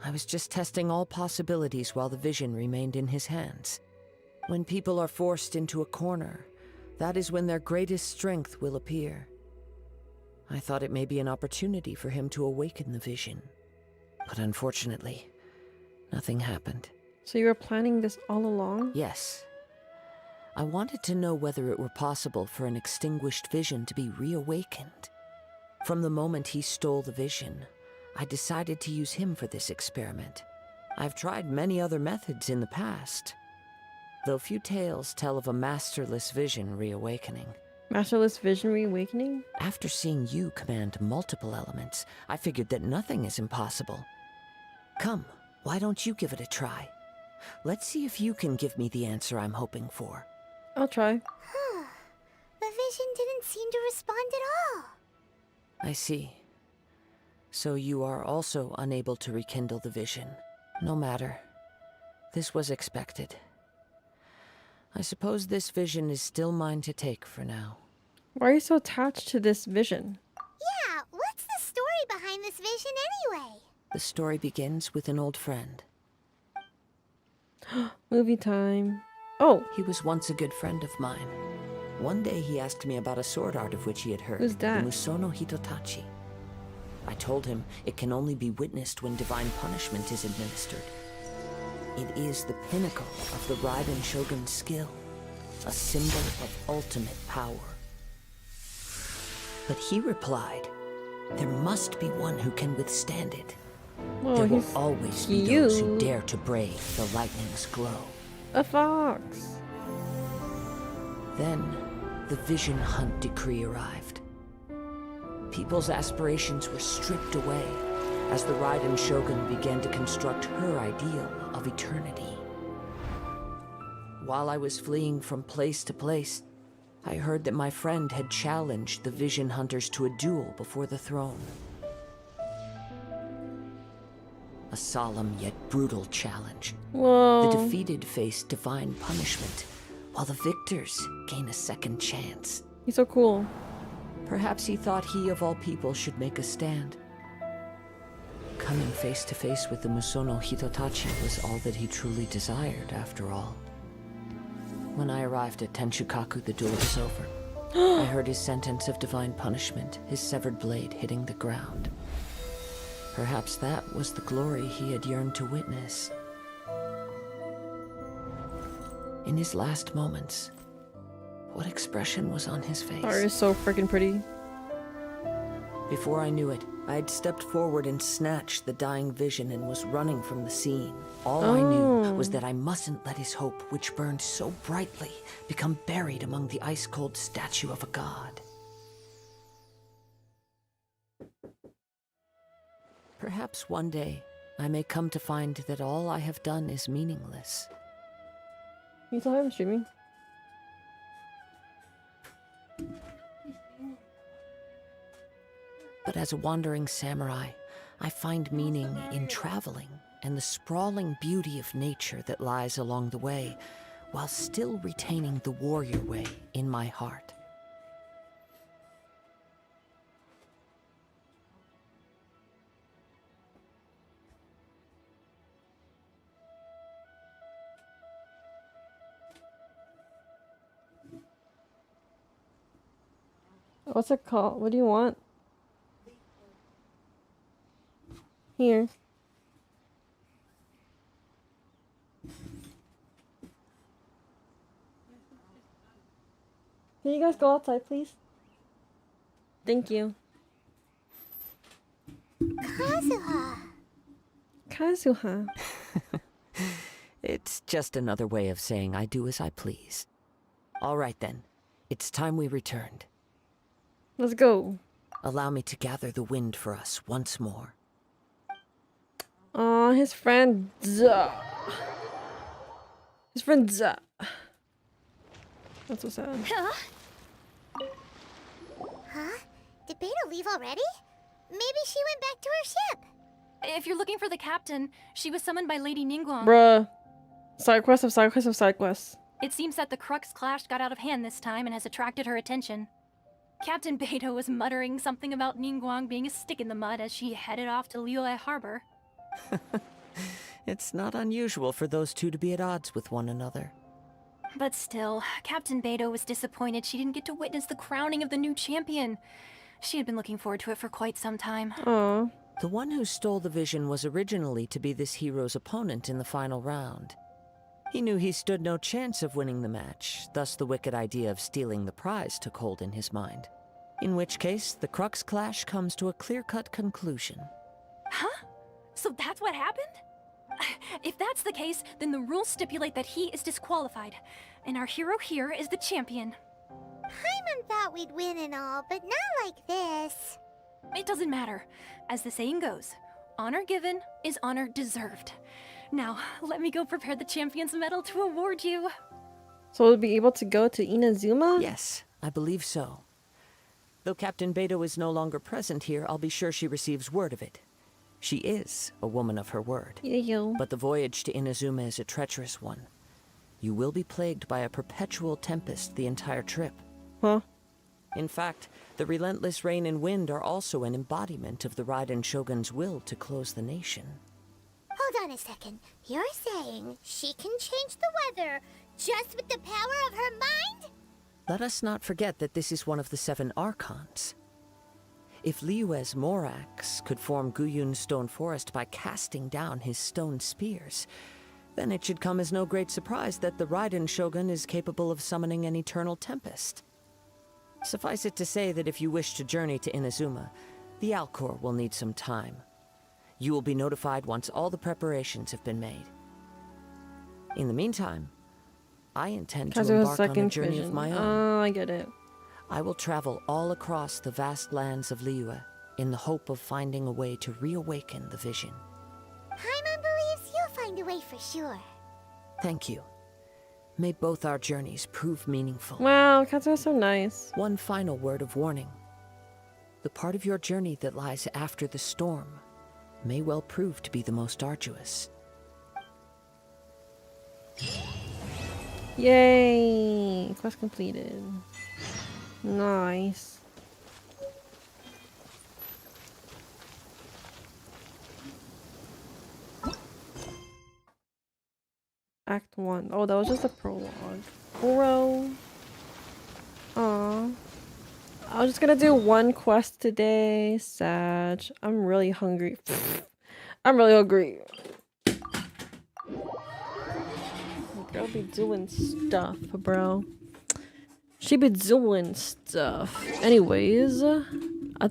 I was just testing all possibilities while the vision remained in his hands. When people are forced into a corner, that is when their greatest strength will appear. I thought it may be an opportunity for him to awaken the vision. But unfortunately, nothing happened. So you were planning this all along? Yes. I wanted to know whether it were possible for an extinguished vision to be reawakened. From the moment he stole the vision, I decided to use him for this experiment. I've tried many other methods in the past, though few tales tell of a masterless vision reawakening. Masterless vision reawakening? After seeing you command multiple elements, I figured that nothing is impossible. Come, why don't you give it a try? Let's see if you can give me the answer I'm hoping for. I'll try. The vision didn't seem to respond at all. I see. So you are also unable to rekindle the vision. No matter. This was expected. I suppose this vision is still mine to take for now. Why are you so attached to this vision? Yeah, what's the story behind this vision anyway? The story begins with an old friend. Movie time. Oh! He was once a good friend of mine. One day he asked me about a sword art of which he had heard. Who's that? The Musono Hitotachi. I told him it can only be witnessed when divine punishment is administered. It is the pinnacle of the Raiden Shogun's skill, a symbol of ultimate power. But he replied, there must be one who can withstand it. Oh, there will he's always be those who cute. dare to brave the lightning's glow. A fox. Then, the Vision Hunt decree arrived. People's aspirations were stripped away as the Raiden Shogun began to construct her ideal of eternity. While I was fleeing from place to place, I heard that my friend had challenged the Vision Hunters to a duel before the throne. A solemn yet brutal challenge. Whoa. The defeated face divine punishment, while the victors gain a second chance. He's so cool. Perhaps he thought he of all people should make a stand. Coming face to face with the Musono Hitotachi was all that he truly desired, after all. When I arrived at Tenshukaku, the duel was over. I heard his sentence of divine punishment, his severed blade hitting the ground. Perhaps that was the glory he had yearned to witness. In his last moments, what expression was on his face? Are so freaking pretty. Before I knew it, I had stepped forward and snatched the dying vision and was running from the scene. All I knew was that I mustn't let his hope, which burned so brightly, become buried among the ice-cold statue of a god. Perhaps one day, I may come to find that all I have done is meaningless. You still have him streaming? But as a wandering samurai, I find meaning in traveling and the sprawling beauty of nature that lies along the way, while still retaining the warrior way in my heart. What's it called? What do you want? Here. Can you guys go outside, please? Thank you. Kazuha. Kazuha. It's just another way of saying I do as I please. All right then, it's time we returned. Let's go. Allow me to gather the wind for us once more. Aw, his friend. His friend. That's so sad. Huh? Did Beta leave already? Maybe she went back to her ship. If you're looking for the captain, she was summoned by Lady Ningguang. Bruh. Side quest of side quest of side quest. It seems that the Crux clash got out of hand this time and has attracted her attention. Captain Beidou was muttering something about Ningguang being a stick in the mud as she headed off to Liyue Harbor. It's not unusual for those two to be at odds with one another. But still, Captain Beidou was disappointed she didn't get to witness the crowning of the new champion. She had been looking forward to it for quite some time. Aww. The one who stole the vision was originally to be this hero's opponent in the final round. He knew he stood no chance of winning the match, thus the wicked idea of stealing the prize took hold in his mind. In which case, the Crux clash comes to a clear-cut conclusion. Huh? So that's what happened? If that's the case, then the rules stipulate that he is disqualified, and our hero here is the champion. Paimon thought we'd win and all, but not like this. It doesn't matter. As the saying goes, honor given is honor deserved. Now, let me go prepare the champion's medal to award you. So we'll be able to go to Inazuma? Yes, I believe so. Though Captain Beidou is no longer present here, I'll be sure she receives word of it. She is a woman of her word. Yeah. But the voyage to Inazuma is a treacherous one. You will be plagued by a perpetual tempest the entire trip. Huh? In fact, the relentless rain and wind are also an embodiment of the Raiden Shogun's will to close the nation. Hold on a second. You're saying she can change the weather just with the power of her mind? Let us not forget that this is one of the 7 Archons. If Liyue's Morax could form Guyun's stone forest by casting down his stone spears, then it should come as no great surprise that the Raiden Shogun is capable of summoning an eternal tempest. Suffice it to say that if you wish to journey to Inazuma, the Alcor will need some time. You will be notified once all the preparations have been made. In the meantime, I intend to embark on a journey of my own. Oh, I get it. I will travel all across the vast lands of Liyue in the hope of finding a way to reawaken the vision. Paimon believes you'll find a way for sure. Thank you. May both our journeys prove meaningful. Wow, Kazuha's so nice. One final word of warning. The part of your journey that lies after the storm may well prove to be the most arduous. Yay! Quest completed. Nice. Act 1. Oh, that was just a prologue. Bro. Aw. I was just gonna do one quest today. Sad. I'm really hungry. I'm really hungry. Girl be doing stuff, bro. She be doing stuff. Anyways, I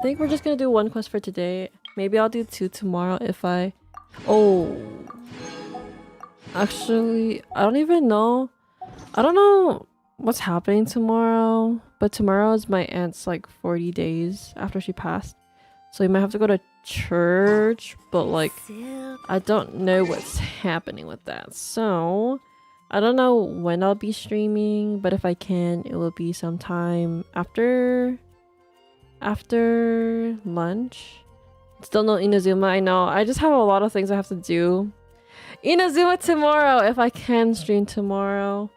think we're just gonna do one quest for today. Maybe I'll do 2 tomorrow if I... Oh. Actually, I don't even know. I don't know what's happening tomorrow. But tomorrow is my aunt's like 40 days after she passed. So we might have to go to church. But like, I don't know what's happening with that. So... I don't know when I'll be streaming, but if I can, it will be sometime after lunch. Still no Inazuma, I know. I just have a lot of things I have to do. Inazuma tomorrow, if I can stream tomorrow.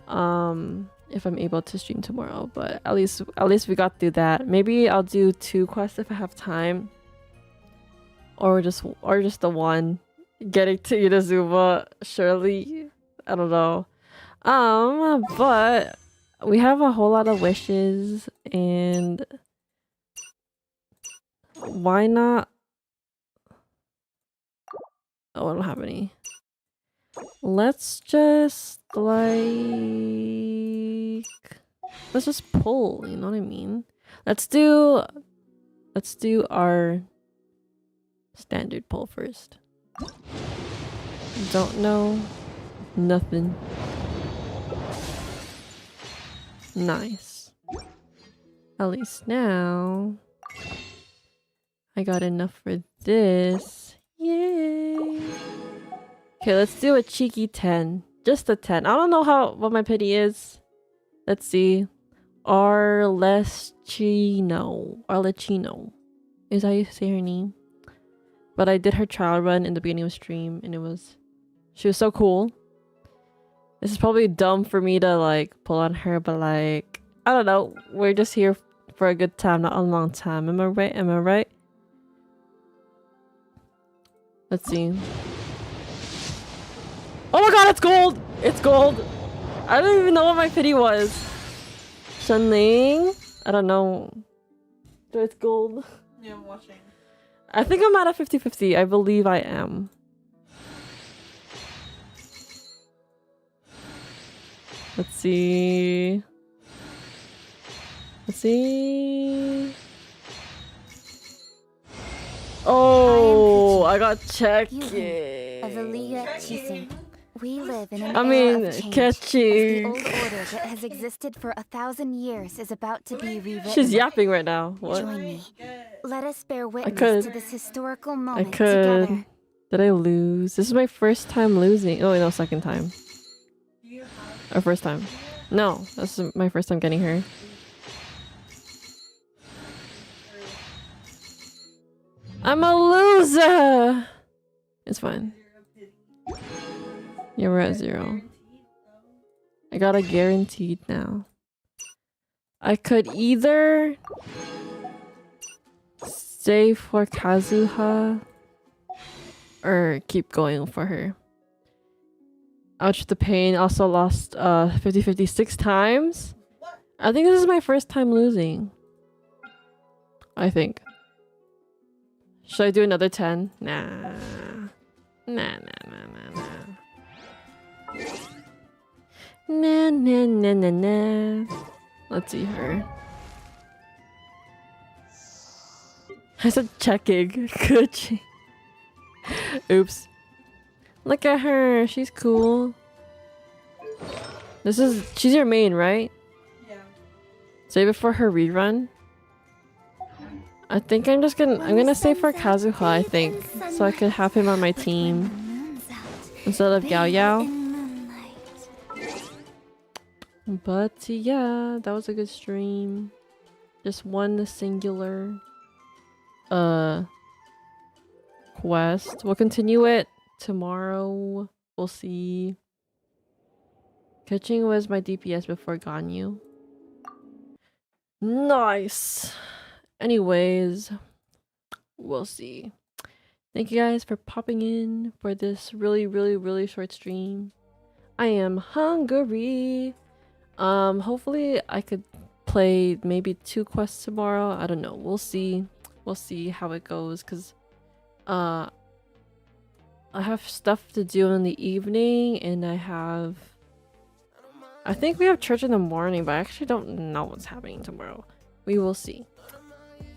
If I'm able to stream tomorrow, but at least we got through that. Maybe I'll do 2 quests if I have time. Or just the one. Getting to Inazuma, surely. I don't know. But we have a whole lot of wishes and why not? Oh, I don't have any. Let's just pull, you know what I mean? Let's do our standard pull first. Don't know. Nothing. Nice. At least now I got enough for this. Yay! Okay, let's do a cheeky 10. Just a 10. I don't know what my pity is. Let's see. Arlecchino. Is that how you say her name? But I did her trial run in the beginning of stream and she was so cool. This is probably dumb for me to like pull on her, but like, I don't know. We're just here for a good time, not a long time. Am I right? Am I right? Let's see. Oh my god, it's gold! It's gold! I don't even know what my pity was. Shenling? I don't know. It's gold. Yeah, I'm watching. I think I'm at a 50-50. I believe I am. Let's see. Oh, I got checked. We live in an I era mean, of change, catchy. as the old order that has existed for 1,000 years is about to be rewritten. She's yapping right now. What? Join me. Let us bear witness to this historical moment I could. together. Did I lose? This is my first time losing. Oh, no, second time. Or first time. No, this is my first time getting her. I'm a loser! It's fine. Yeah, we're at 0. I got a guaranteed now. I could either stay for Kazuha or keep going for her. Ouch, the pain. Also lost 50-50 6 times. I think this is my first time losing. I think. Should I do another 10? Nah. Nah. Nah. Let's see her. I said checking. Gucci. Oops. Look at her. She's cool. She's your main, right? Yeah. Save it for her rerun. I think I'm gonna save for Kazuha, I think. So I could have him on my team. Instead of Yao Yao. But yeah, that was a good stream. Just one singular quest. We'll continue it tomorrow. We'll see. Catching was my DPS before Ganyu. Nice. Anyways, we'll see. Thank you guys for popping in for this really short stream. I am hungry. Hopefully I could play maybe 2 quests tomorrow. I don't know. We'll see. We'll see how it goes, because I have stuff to do in the evening, and I think we have church in the morning, but I actually don't know what's happening tomorrow. We will see.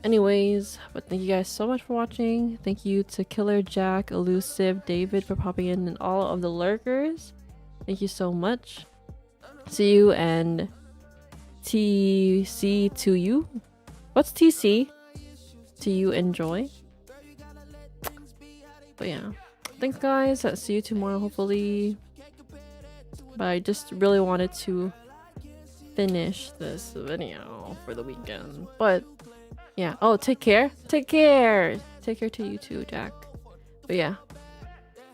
Anyways, but thank you guys so much for watching. Thank you to Killer, Jack, Elusive, David for popping in, and all of the lurkers. Thank you so much. See you, and TC to you. What's TC? To you enjoy. But yeah. Thanks guys. I'll see you tomorrow hopefully. But I just really wanted to finish this video for the weekend. But yeah. Oh, take care. Take care. Take care to you too, Jack. But yeah.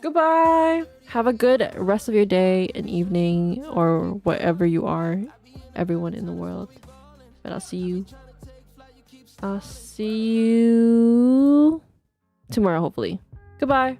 Goodbye. Have a good rest of your day and evening, or wherever you are, everyone in the world. But I'll see you tomorrow hopefully. Goodbye.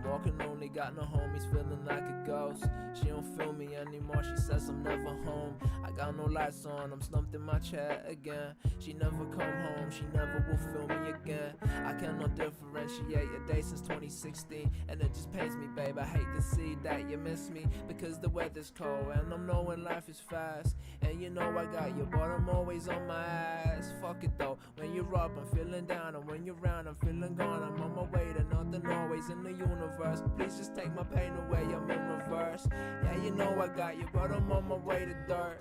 Walking lonely, got no homies, feeling like a ghost. She don't feel me anymore, she says I'm never home. I got no lights on, I'm slumped in my chair again. She never come home, she never will feel me again. I cannot differentiate a day since 2016, and it just pains me, babe. I hate to see that you miss me, because the weather's cold, and I'm knowing life is fast. And you know I got you, but I'm always on my ass. Fuck it though, when you're up, I'm feeling down, and when you're around, I'm feeling gone. I'm on my way to nothing, always in the universe. Please just take my pain away, I'm in reverse. Yeah, you know I got you, but I'm on my way to dirt.